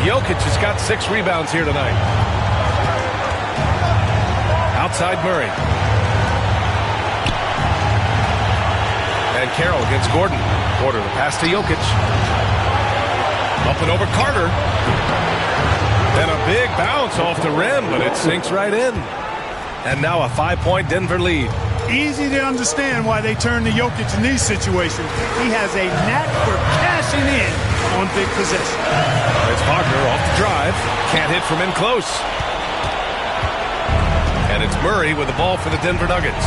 Jokic has got 6 rebounds here tonight. Outside Murray. And Carroll against Gordon. Gordon, the pass to Jokic. Up and over Carter. Then a big bounce off the rim, but it sinks right in. And now a 5-point Denver lead. Easy to understand why they turn to Jokic in these situations. He has a knack for cashing in on big possession. It's Wagner off the drive. Can't hit from in close. And it's Murray with the ball for the Denver Nuggets.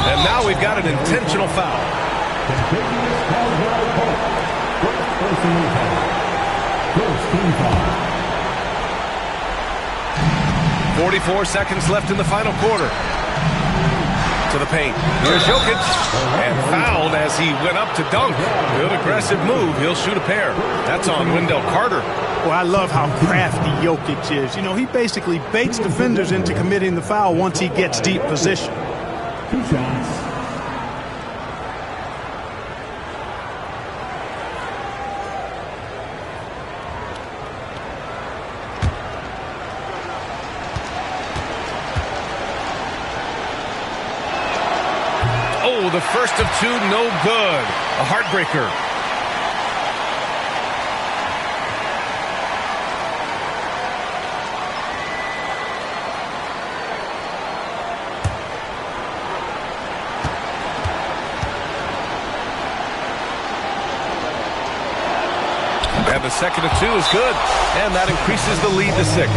And now we've got an intentional foul. 44 seconds left in the final quarter. To the paint. Here's Jokic. And fouled as he went up to dunk. Good aggressive move. He'll shoot a pair. That's on Wendell Carter. Well, I love how crafty Jokic is. You know, he basically baits defenders into committing the foul once he gets deep position. 2 shots. Oh, the first of 2, no good. A heartbreaker. And the second of 2 is good. And that increases the lead to 6.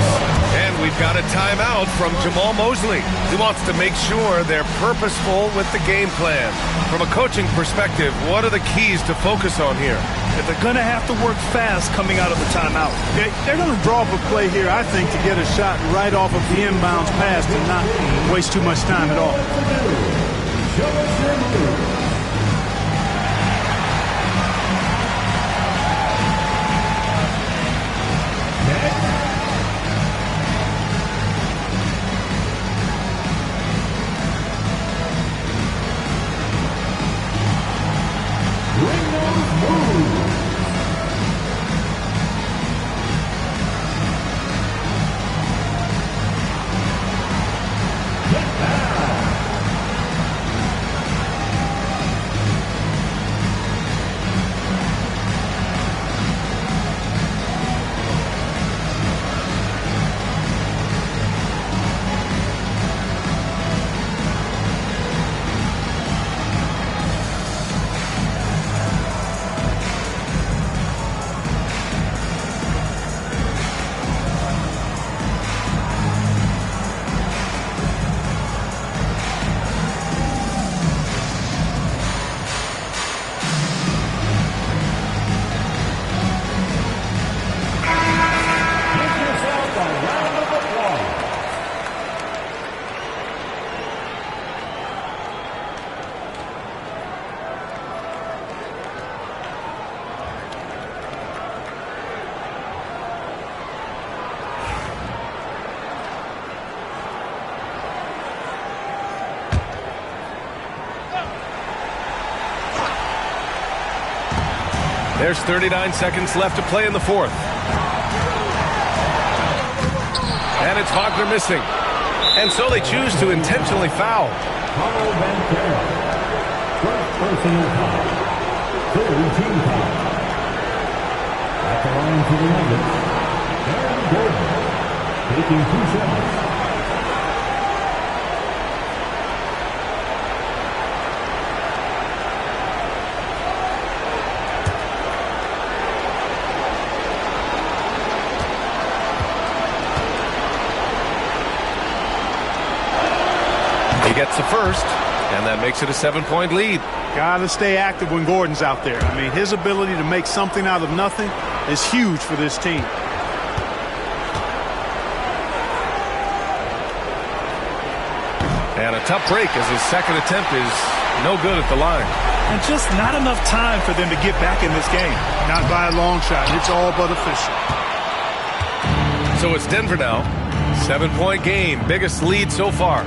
And we've got a timeout from Jamal Mosley. He wants to make sure they're purposeful with the game plan. From a coaching perspective, what are the keys to focus on here? If they're going to have to work fast coming out of the timeout. They're going to draw up a play here, I think, to get a shot right off of the inbounds pass and not waste too much time at all. There's 39 seconds left to play in the fourth. And it's Wagner missing. And so they choose to intentionally foul. Paolo Banchero. First personal foul. 13 foul. At the line for the Nuggets. Aaron Gordon, taking 2 shots. He gets the first, and that makes it a 7-point lead. Got to stay active when Gordon's out there. I mean, his ability to make something out of nothing is huge for this team. And a tough break as his second attempt is no good at the line. And just not enough time for them to get back in this game. Not by a long shot. It's all but official. So it's Denver now. 7-point game, biggest lead so far.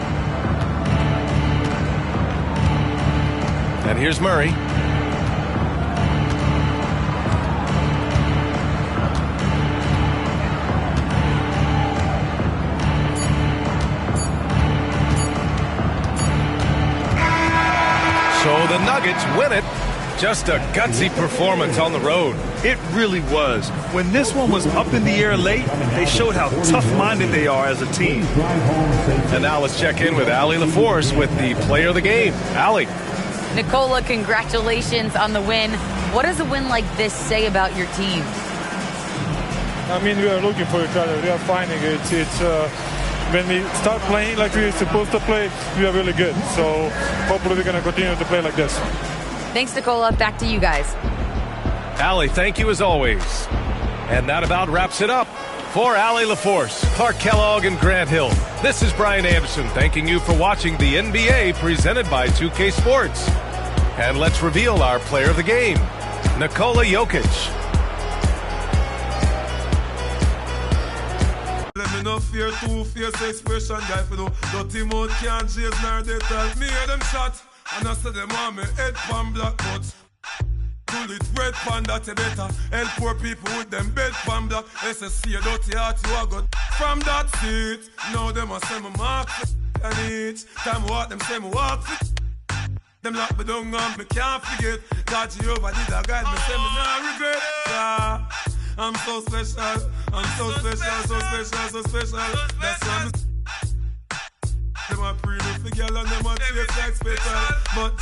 And here's Murray. So the Nuggets win it. Just a gutsy performance on the road. It really was. When this one was up in the air late, they showed how tough-minded they are as a team. And now let's check in with Allie LaForce with the player of the game. Allie. Nicola, congratulations on the win. What does a win like this say about your team? I mean, we are looking for each other. We are finding it. It's when we start playing like we're supposed to play, we are really good. So hopefully we're going to continue to play like this. Thanks, Nicola. Back to you guys. Allie, thank you as always. And that about wraps it up. For Allie LaForce, Clark Kellogg, and Grant Hill, this is Brian Anderson thanking you for watching the NBA presented by 2K Sports. And let's reveal our player of the game, Nikola Jokic. Let me know fear two-face expression, guy, for no dirty mouth can't chase nor they tell me hear them shot, and I say them want me head pan black butts. Pull it red pan that you better help poor people with them bed pan black. SSC a dirty heart you a got from that seat. Now them a say me mark and each time I walk them say me walk fit. Them lock me down and me can't forget God Jehovah did a guide me say me nah regret. Yeah. I'm so special, I'm so special, so special, so special. That's why I'm them a pretty for girl and them a taste like special. But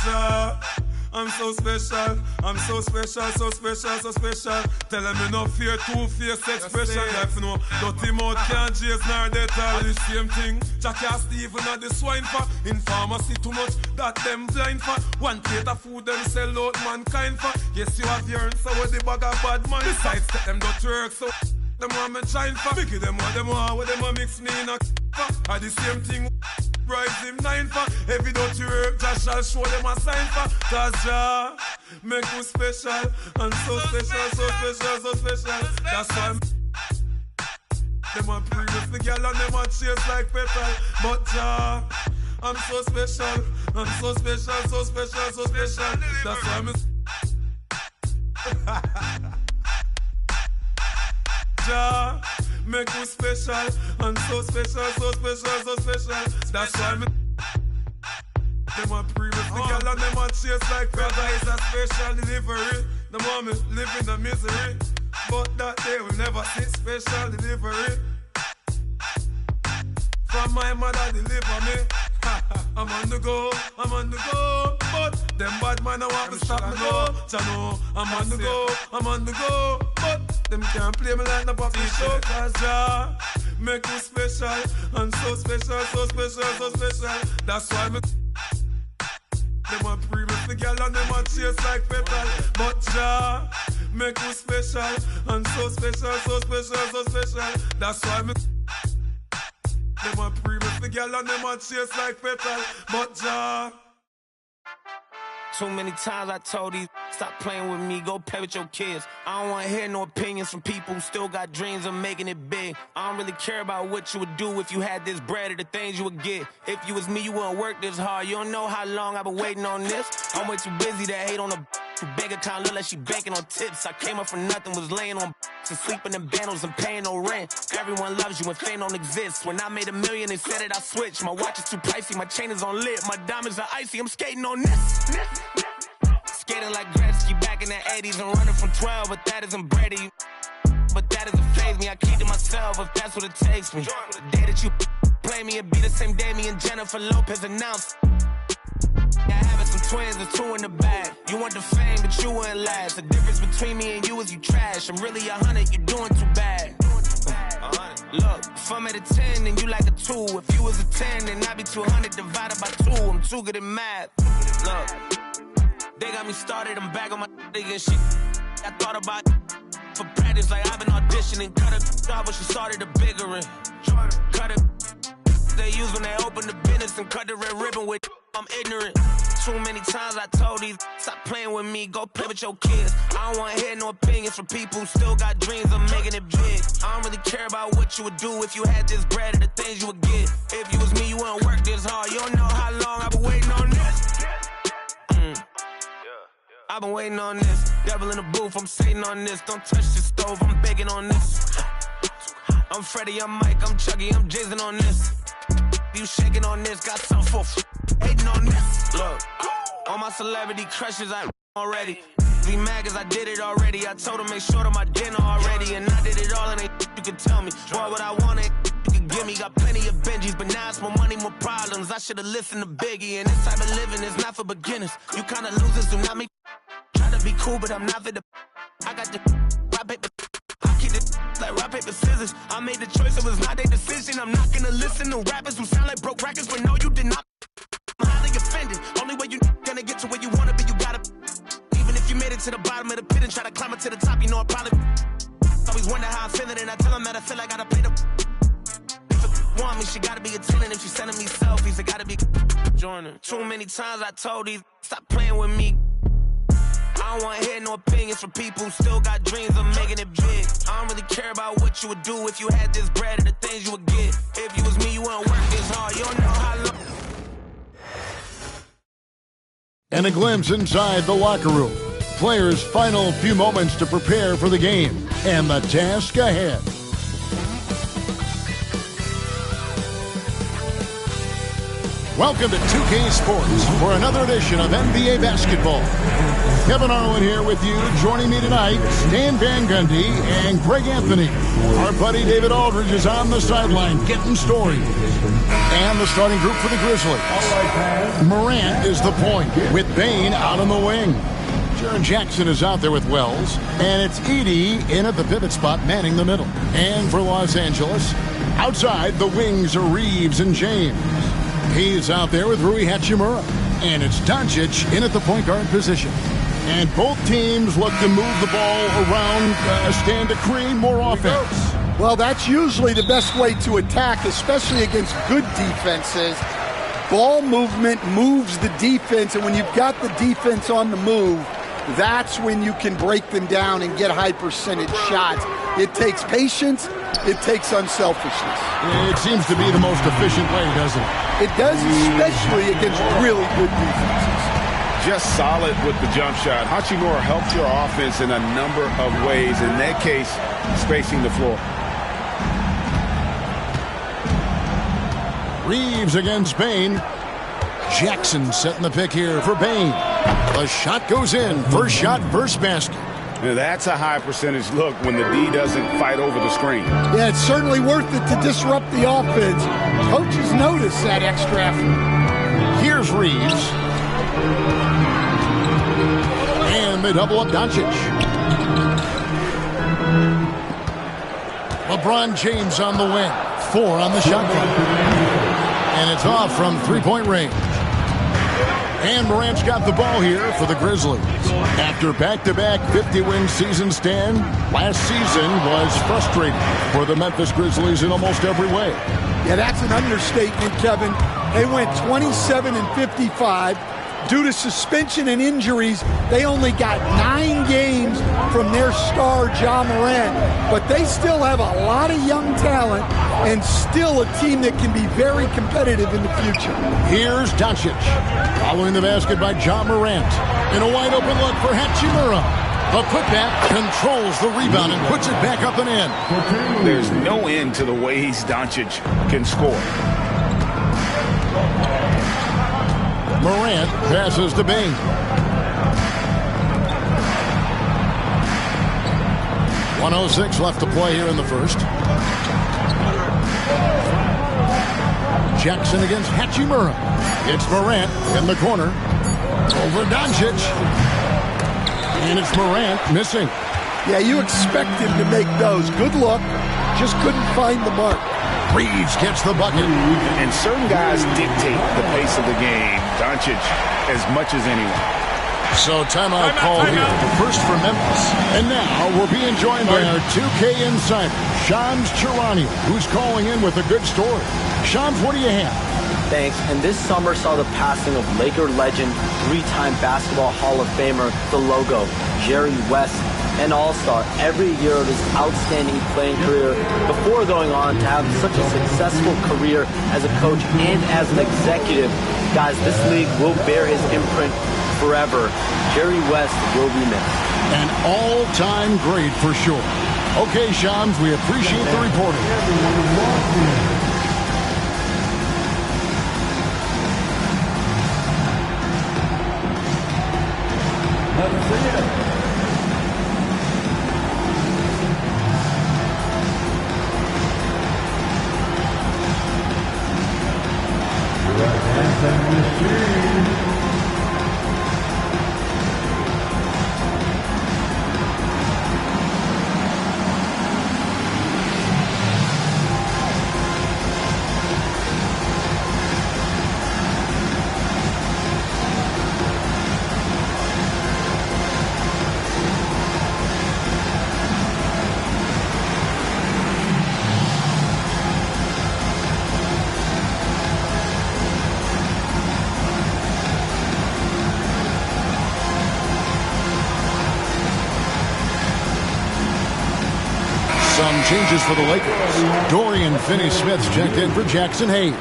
I'm so special, I'm so special, so special, so special. Tell them me no fear two-face expression. Like no dirty mouth can't chase nor they tell the same thing. Jackie Stephen at the swine for in pharmacy too much that them blind for. One plate of food them sell out mankind for. Yes you have your answer with the bag of bad man. Besides set them don't work so them want me shine for. Mickey them what them want with them a mix me in a for. At the same thing rise him 9 for. Every don't you work Jah shall show them a sign for. Cause Jah make you special. And so special, so special, so special. That's why them a pre with the girl and them a chase like petal. But Jah I'm so special. I'm so special, so special, so special. That's why I'm Jah make you special. And so special, so special, so special. That's why I'm them a pre with the girl and them a chase like brother. It's a special delivery. The moment live in the misery. But that day we never see special delivery. From my mother deliver me. I'm on the go, I'm on the go. But them bad man I want to stop me go. Chano, I'm on the go, I'm on the go. But them can't play me like the puppy show. Cause Jah make me special. And so special, so special, so special. That's why me them a pre with the girl and them a chase like petal. But Jah make me special. And so special, so special, so special. That's why me them a pre with the girl and them a chase like petal. But Jah. Too many times I told these stop playing with me, go play with your kids. I don't want to hear no opinions from people who still got dreams of making it big. I don't really care about what you would do if you had this bread or the things you would get. If you was me, you wouldn't work this hard. You don't know how long I've been waiting on this. I'm way too busy to hate on a bank account, look like she banking on tips. I came up from nothing, was laying on and sleeping in bundles and paying no rent. Everyone loves you when fame don't exist. When I made $1 million, they said it, I switched. My watch is too pricey, my chain is on lit. My diamonds are icy, I'm skating on this. Skating like Gretzky back in the 80s and running from 12, but that isn't Brady. But that is a fact. faze me. I keep to myself if that's what it takes me. The day that you play me, it be the same day me and Jennifer Lopez announced. Yeah, having some twins, there's 2 in the bag. You want the fame, but you wouldn't last. The difference between me and you is you trash. I'm really 100, you're doing too bad. Look, if I'm at a 10 and you like a 2. If you was a 10, then I'd be 200 divided by 2. I'm too good at math. Look, they got me started, I'm back on my and shit. I thought about for practice, like I've been auditioning. Cut it off when she started the bigger end. Cut it. They use when they open the business and cut the red ribbon with. I'm ignorant. Too many times I told these stop playing with me, go play with your kids. I don't want to hear no opinions from people who still got dreams of making it big. I don't really care about what you would do if you had this bread or the things you would get. If you was me, you wouldn't work this hard. You don't know how long I've been waiting on this. I've been waiting on this. Devil in the booth, I'm sitting on this. Don't touch the stove, I'm baking on this. I'm Freddie, I'm Mike, I'm Chucky, I'm jizzing on this. You shaking on this, got something for hating on this. Look, all my celebrity crushes, I already. Be mad cause I did it already. I told them make sure to my dinner already. And I did it all and they you could tell me. Boy, what I want it, you could give me. Got plenty of Benjis, but now it's more money, more problems. I should've listened to Biggie. And this type of living is not for beginners. You kinda losers do not make. Try to be cool, but I'm not for the. I got the rock paper. I keep it like rock paper scissors. I made the choice, it was not their decision. I'm not gonna listen to rappers who sound like broke records, but no, you did not. I'm highly offended. Only way you gonna get to where you wanna be, you gotta. Even if you made it to the bottom of the pit and try to climb it to the top, you know I probably. Always wonder how I'm feeling, and I tell them that I feel like I gotta pay the. If it want me, she gotta be attending. If she's sending me selfies, it gotta be joining. Too many times I told these stop playing with me. I don't want to hear no opinions from people who still got dreams of making it big. I don't really care about what you would do if you had this bread or the things you would get. If you was me, you wouldn't work this hard. You don't know how long. And a glimpse inside the locker room. Players' final few moments to prepare for the game and the task ahead. Welcome to 2K Sports for another edition of NBA basketball. Kevin Harlan here with you. Joining me tonight, Stan Van Gundy and Greg Anthony. Our buddy David Aldridge is on the sideline getting stories. And the starting group for the Grizzlies. Morant is the point with Bane out on the wing. Jaren Jackson is out there with Wells. And it's Edey in at the pivot spot manning the middle. And for Los Angeles, outside the wings are Reeves and James. He's out there with Rui Hachimura. And it's Doncic in at the point guard position. And both teams look to move the ball around, stand to create more offense. Well, that's usually the best way to attack, especially against good defenses. Ball movement moves the defense, and when you've got the defense on the move, that's when you can break them down and get high percentage shots. It takes patience. It takes unselfishness. It seems to be the most efficient way, doesn't it? It does, especially against really good defenses. Just solid with the jump shot. Hachimura helped your offense in a number of ways. In that case, spacing the floor. Reeves against Bane. Jackson setting the pick here for Bane. The shot goes in. First shot, first basket. Now that's a high percentage look when the D doesn't fight over the screen. Yeah, it's certainly worth it to disrupt the offense. Coaches notice that extra effort. Here's Reeves. And they double up Doncic. LeBron James on the wing. 4 on the shot clock. And it's off from three-point range. And Morant's got the ball here for the Grizzlies. After back-to-back 50-win seasons, Stan, last season was frustrating for the Memphis Grizzlies in almost every way. Yeah, that's an understatement, Kevin. They went 27-55. Due to suspension and injuries, they only got 9 games from their star, Ja Morant. But they still have a lot of young talent and still a team that can be very competitive in the future. Here's Doncic. Following the basket by Ja Morant. In a wide-open look for Hachimura. The putback controls the rebound and puts it back up and in. There's no end to the ways Doncic can score. Morant passes to Bane. 1:06 left to play here in the first. Jackson against Hachimura. It's Morant in the corner. Over Doncic. And it's Morant missing. Yeah, you expect him to make those. Good luck. Just couldn't find the mark. Reeves gets the bucket. And certain guys dictate the pace of the game. Doncic as much as anyone. So timeout call here. The first for Memphis. And now we're being joined by our 2K insider, Shams Charania, who's calling in with a good story. Shams, what do you have? Thanks. And this summer saw the passing of Laker legend, three-time Basketball Hall of Famer, the logo, Jerry West, an all-star every year of his outstanding playing career before going on to have such a successful career as a coach and as an executive. Guys, this league will bear his imprint forever. Jerry West will be missed. An all-time great for sure. Okay, Shams, we appreciate the reporting. Changes for the Lakers. Dorian Finney-Smith's checked in for Jackson Hayes.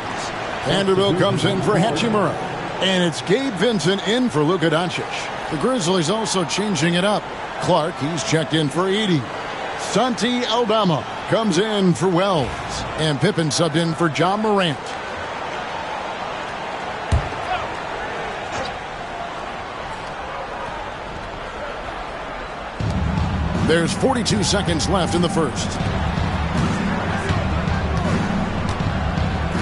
Vanderbilt comes in for Hachimura. And it's Gabe Vincent in for Luka Doncic. The Grizzlies also changing it up. Clark, he's checked in for Edey. Santi Aldama comes in for Wells. And Pippen subbed in for John Morant. There's 42 seconds left in the first.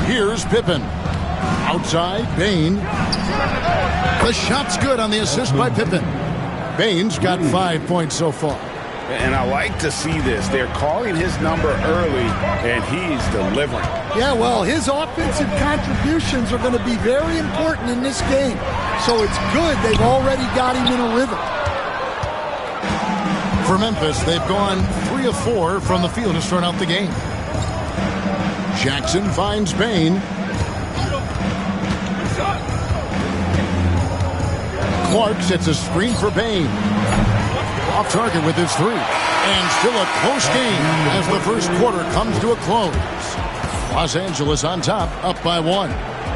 Here's Pippen. Outside, Bane. The shot's good on the assist by Pippen. Bane's got 5 points so far. And I like to see this. They're calling his number early, and he's delivering. Yeah, well, his offensive contributions are going to be very important in this game. So it's good they've already got him in a rhythm. For Memphis, they've gone 3 of 4 from the field to start out the game. Jackson finds Bane. Clark sets a screen for Bane. Off target with his three. And still a close game as the first quarter comes to a close. Los Angeles on top, up by 1.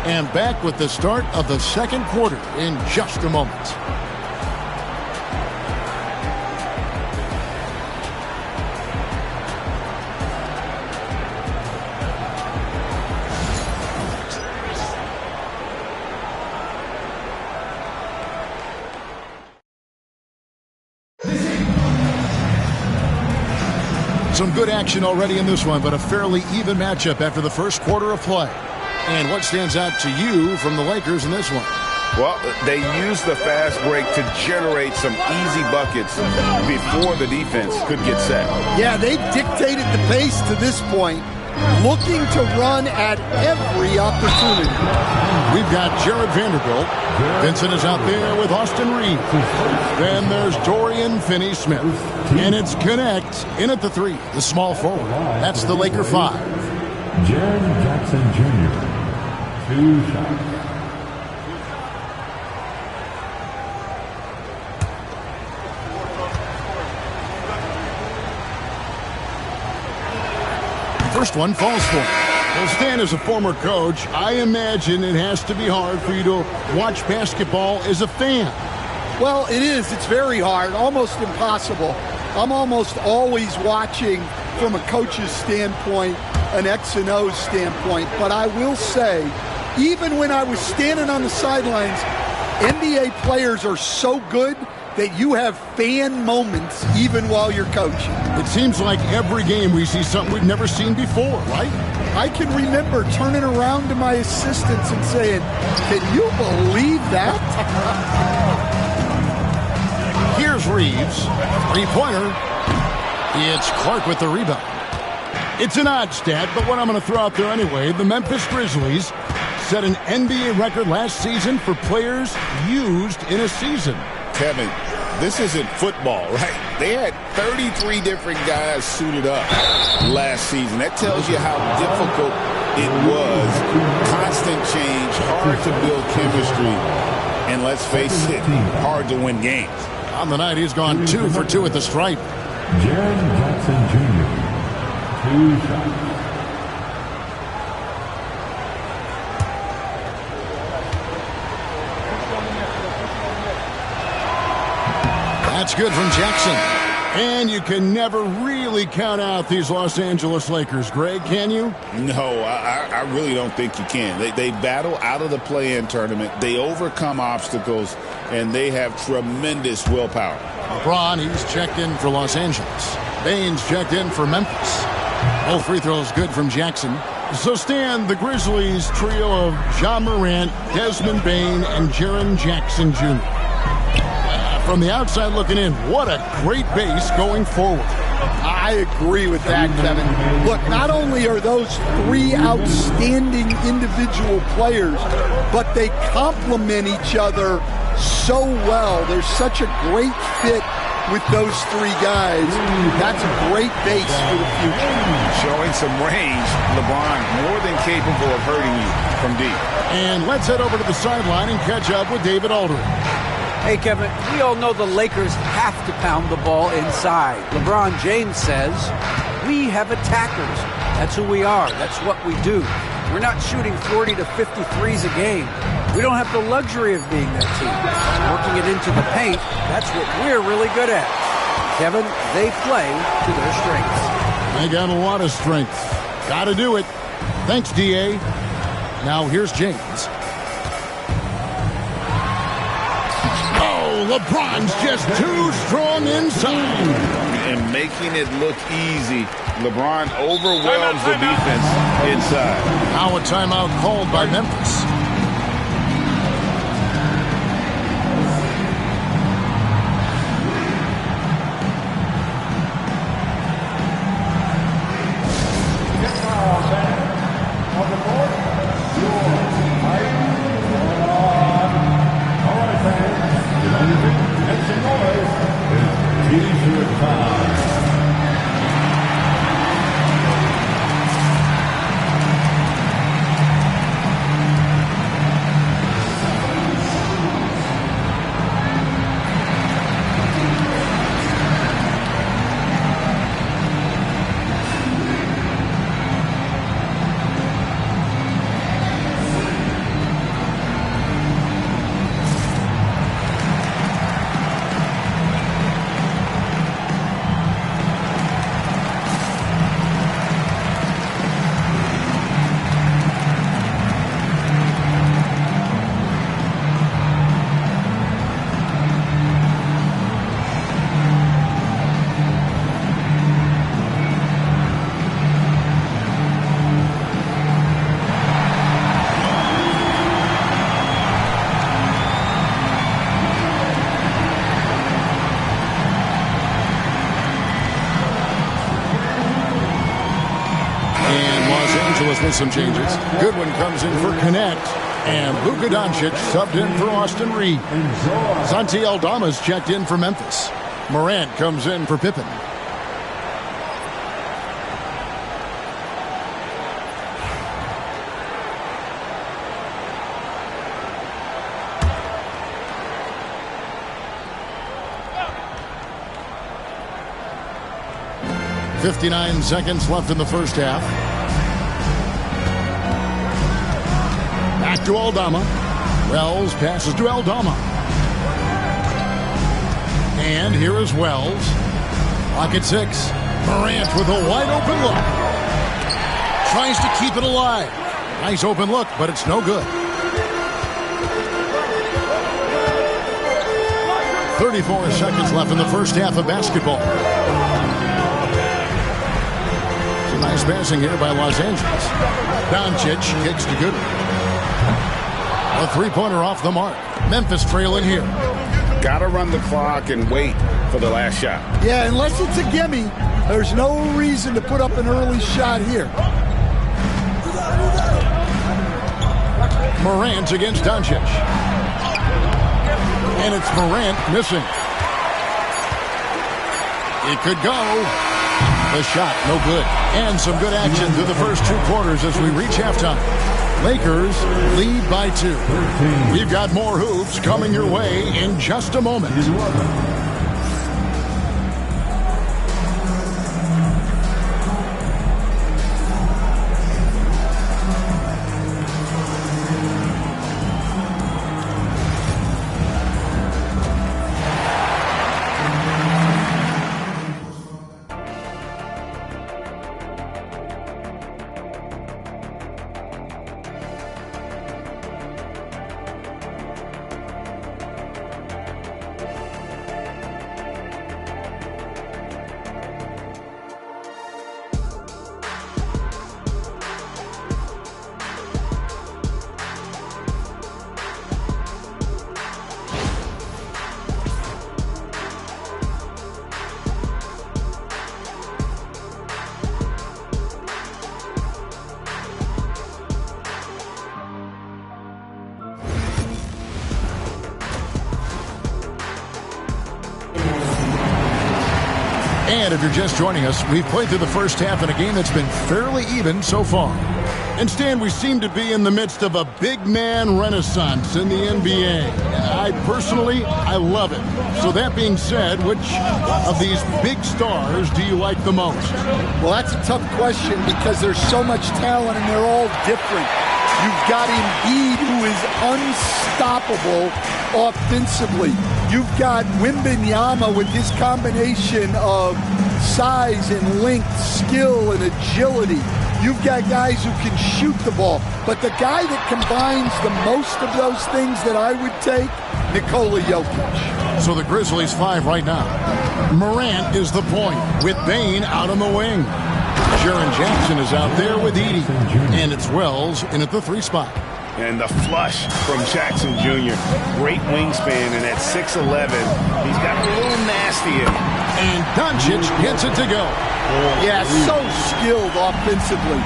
And back with the start of the second quarter in just a moment. Some good action already in this one, but a fairly even matchup after the first quarter of play. And what stands out to you from the Lakers in this one? Well, they used the fast break to generate some easy buckets before the defense could get set. Yeah, they've dictated the pace to this point, looking to run at every opportunity. We've got Jared Vanderbilt. Vincent is out there with Austin Reeves. Then there's Dorian Finney-Smith. And it's Connect in at the 3, the small forward. That's the Laker 5. Jaren Jackson Jr. 2 shots. First one falls for him. Well, Stan, as a former coach, I imagine it has to be hard for you to watch basketball as a fan. Well, it is. It's very hard, almost impossible. I'm almost always watching from a coach's standpoint, an X and O standpoint. But I will say, even when I was standing on the sidelines, NBA players are so good that you have fan moments even while you're coaching. It seems like every game we see something we've never seen before, right? I can remember turning around to my assistants and saying, can you believe that? Here's Reeves. Three-pointer. It's Clark with the rebound. It's an odd stat, but what I'm going to throw out there anyway, the Memphis Grizzlies set an NBA record last season for players used in a season. Kevin, this isn't football, right? They had 33 different guys suited up last season. That tells you how difficult it was. Constant change, hard to build chemistry, and let's face it, hard to win games. On the night, he's gone 2 for 2 at the stripe. Jaren Jackson Jr., 2 shots. That's good from Jackson. And you can never really count out these Los Angeles Lakers, Greg, can you? No, I really don't think you can. They battle out of the play-in tournament. They overcome obstacles, and they have tremendous willpower. LeBron, he's checked in for Los Angeles. Baines checked in for Memphis. All free throws good from Jackson. So, Stan, the Grizzlies trio of Ja Morant, Desmond Bane, and Jaren Jackson Jr. From the outside looking in, what a great base going forward. I agree with that, Kevin. Look, not only are those 3 outstanding individual players, but they complement each other so well. There's such a great fit with those 3 guys. That's a great base for the future. Showing some range, LeBron more than capable of hurting you from deep. And let's head over to the sideline and catch up with David Aldridge. Hey, Kevin, we all know the Lakers have to pound the ball inside. LeBron James says, we have attackers. That's who we are. That's what we do. We're not shooting 40 to 50 threes a game. We don't have the luxury of being that team. Working it into the paint, that's what we're really good at. Kevin, they play to their strengths. They got a lot of strength. Got to do it. Thanks, D.A. Now here's James. LeBron's just too strong inside. And making it look easy. LeBron overwhelms the defense inside. Now a timeout called by Memphis. With some changes. Goodwin comes in for Connect, and Luka Doncic subbed in for Austin Reed. Santi Aldama's checked in for Memphis. Morant comes in for Pippen. .59 seconds left in the first half. Back to Aldama. Wells passes to Aldama. And here is Wells. Clock at 6. Morant with a wide open look. Tries to keep it alive. Nice open look, but it's no good. 34 seconds left in the first half of basketball. Some nice passing here by Los Angeles. Doncic kicks to Goodwin. A three-pointer off the mark. Memphis trailing here. Got to run the clock and wait for the last shot. Yeah, unless it's a gimme, there's no reason to put up an early shot here. Morant against Doncic. And it's Morant missing. It could go. The shot, no good. And some good action through the first 2 quarters as we reach halftime. Lakers lead by 2. We've got more hoops coming your way in just a moment. And if you're just joining us, we've played through the first half in a game that's been fairly even so far. And Stan, we seem to be in the midst of a big man renaissance in the NBA. I love it. So that being said, which of these big stars do you like the most? Well, that's a tough question because there's so much talent and they're all different. You've got Embiid, who is unstoppable offensively. You've got Wembanyama with his combination of size and length, skill and agility. You've got guys who can shoot the ball. But the guy that combines the most of those things that I would take, Nikola Jokic. So the Grizzlies 5 right now. Morant is the point with Bane out on the wing. Jaren Jackson is out there with Edey. And it's Wells in at the 3 spot. And the flush from Jackson Jr. Great wingspan, and at 6'11", he's got a little nasty in him. And Doncic gets it to go. Yeah, so skilled offensively.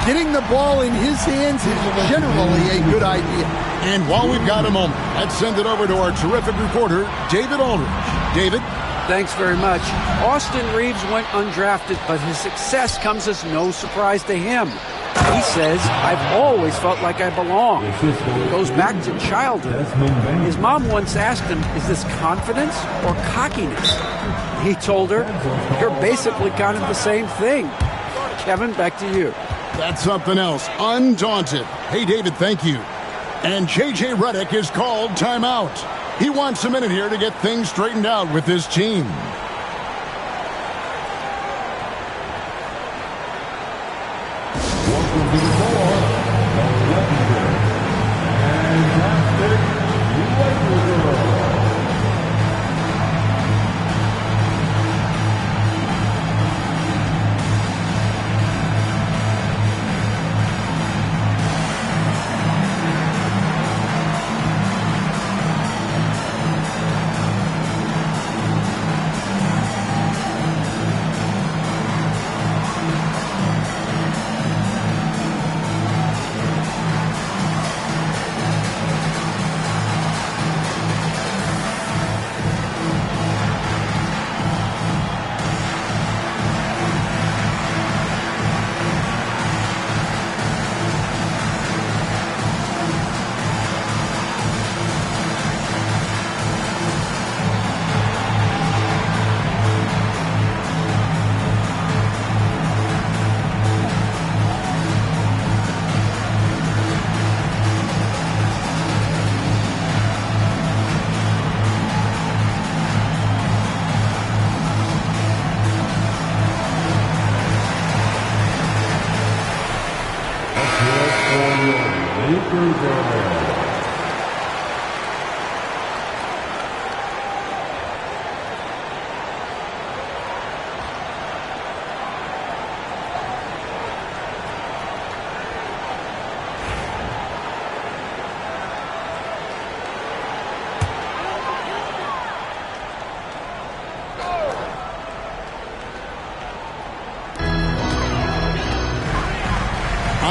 Getting the ball in his hands is generally a good idea. And while we've got a moment, let's send it over to our terrific reporter, David Aldridge. David? Thanks very much. Austin Reeves went undrafted, but his success comes as no surprise to him. He says, I've always felt like I belong. It goes back to childhood. His mom once asked him, is this confidence or cockiness? He told her, you're basically kind of the same thing. Kevin, back to you. That's something else. Undaunted. Hey, David, thank you. And J.J. Redick is called timeout. He wants a minute here to get things straightened out with his team.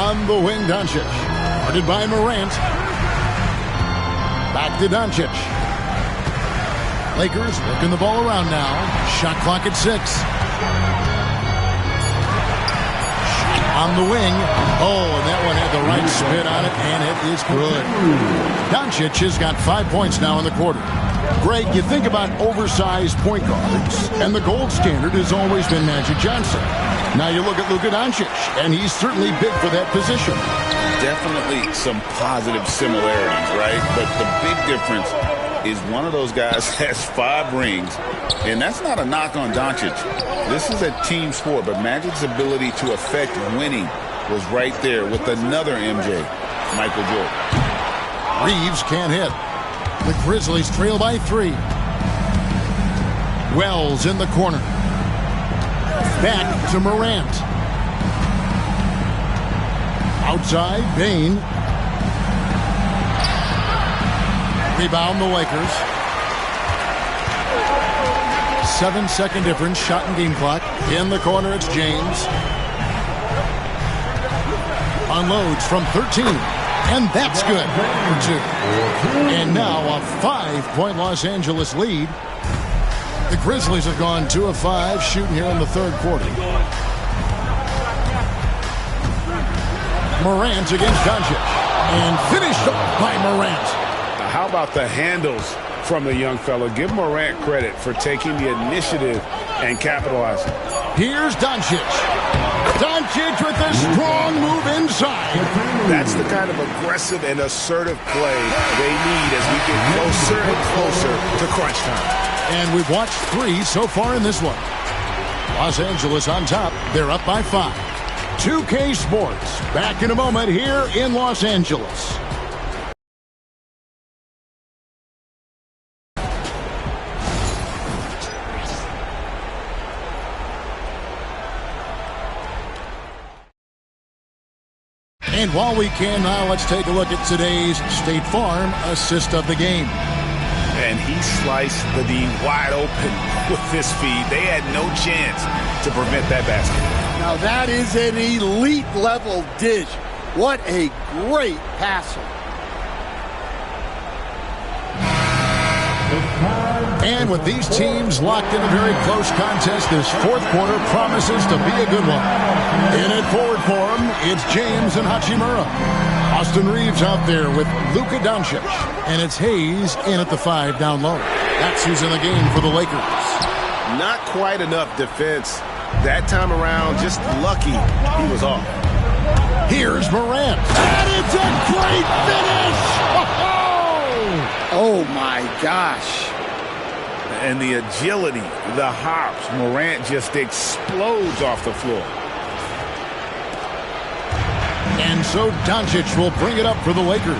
On the wing, Doncic. Guarded by Morant. Back to Doncic. Lakers working the ball around now. Shot clock at 6. On the wing. Oh, and that one had the right spin on it, and it is good. Doncic has got 5 points now in the quarter. Greg, you think about oversized point guards, and the gold standard has always been Magic Johnson. Now you look at Luka Doncic, and he's certainly big for that position. Definitely some positive similarities, right? But the big difference is one of those guys has 5 rings, and that's not a knock on Doncic. This is a team sport, but Magic's ability to affect winning was right there with another MJ, Michael Jordan. Reeves can't hit. The Grizzlies trail by 3. Wells in the corner. Back to Morant. Outside, Bane. Rebound the Lakers. 7-second difference, shot and game clock. In the corner, it's James. Unloads from 13. And that's good for 2. And now a 5-point Los Angeles lead. The Grizzlies have gone 2 of 5 shooting here in the third quarter. Morant against Doncic. And finished off by Morant. Now, how about the handles from the young fella? Give Morant credit for taking the initiative and capitalizing. Here's Doncic. Doncic with a strong move inside. That's the kind of aggressive and assertive play they need as we get closer and closer to crunch time. And we've watched 3 so far in this one. Los Angeles on top. They're up by 5. 2K Sports. Back in a moment here in Los Angeles. And while we can now, let's take a look at today's State Farm assist of the game. And he sliced the D wide open with this feed. They had no chance to prevent that basket. Now that is an elite level dish. What a great passer. And with these teams locked in a very close contest, this fourth quarter promises to be a good one. In at forward for him, it's James and Hachimura. Austin Reeves out there with Luka Doncic. And it's Hayes in at the 5 down low. That's who's in the game for the Lakers. Not quite enough defense that time around. Just lucky he was off. Here's Morant. And it's a great finish! Oh my gosh. And the agility, the hops, Morant just explodes off the floor. And so Doncic will bring it up for the Lakers.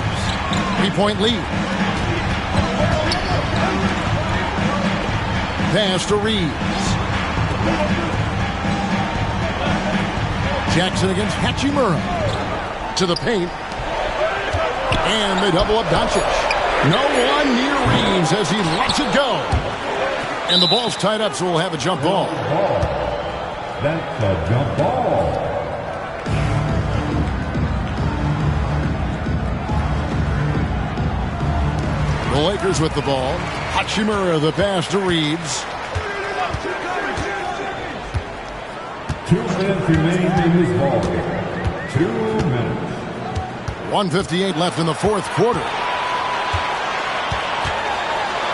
3-point lead. Pass to Reeves. Jackson against Hachimura. To the paint. And they double up Doncic. No one near Reeves as he lets it go. And the ball's tied up, so we'll have a jump ball. That's a jump ball. The Lakers with the ball. Hachimura the pass to Reeves. 2 minutes remain in this ball game. 2 minutes. 1:58 left in the fourth quarter.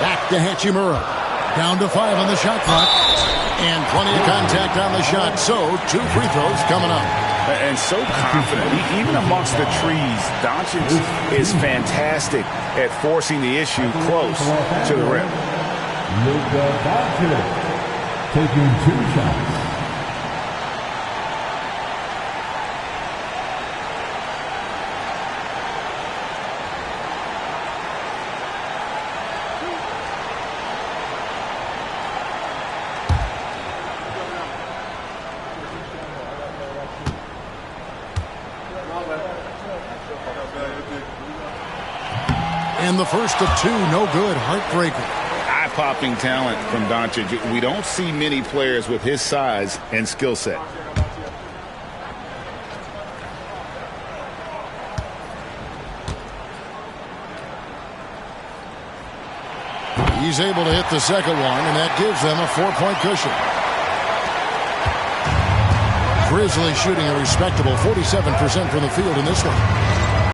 Back to Hachimura. Down to 5 on the shot clock. And plenty of contact on the shot. So 2 free throws coming up. And so confident. Even amongst the trees, Doncic is fantastic at forcing the issue close to the rim. Luka Doncic taking 2 shots. And the first of 2, no good. Heartbreaker. Eye-popping talent from Doncic. We don't see many players with his size and skill set. He's able to hit the second one, and that gives them a 4-point cushion. Grizzlies shooting a respectable 47% from the field in this one.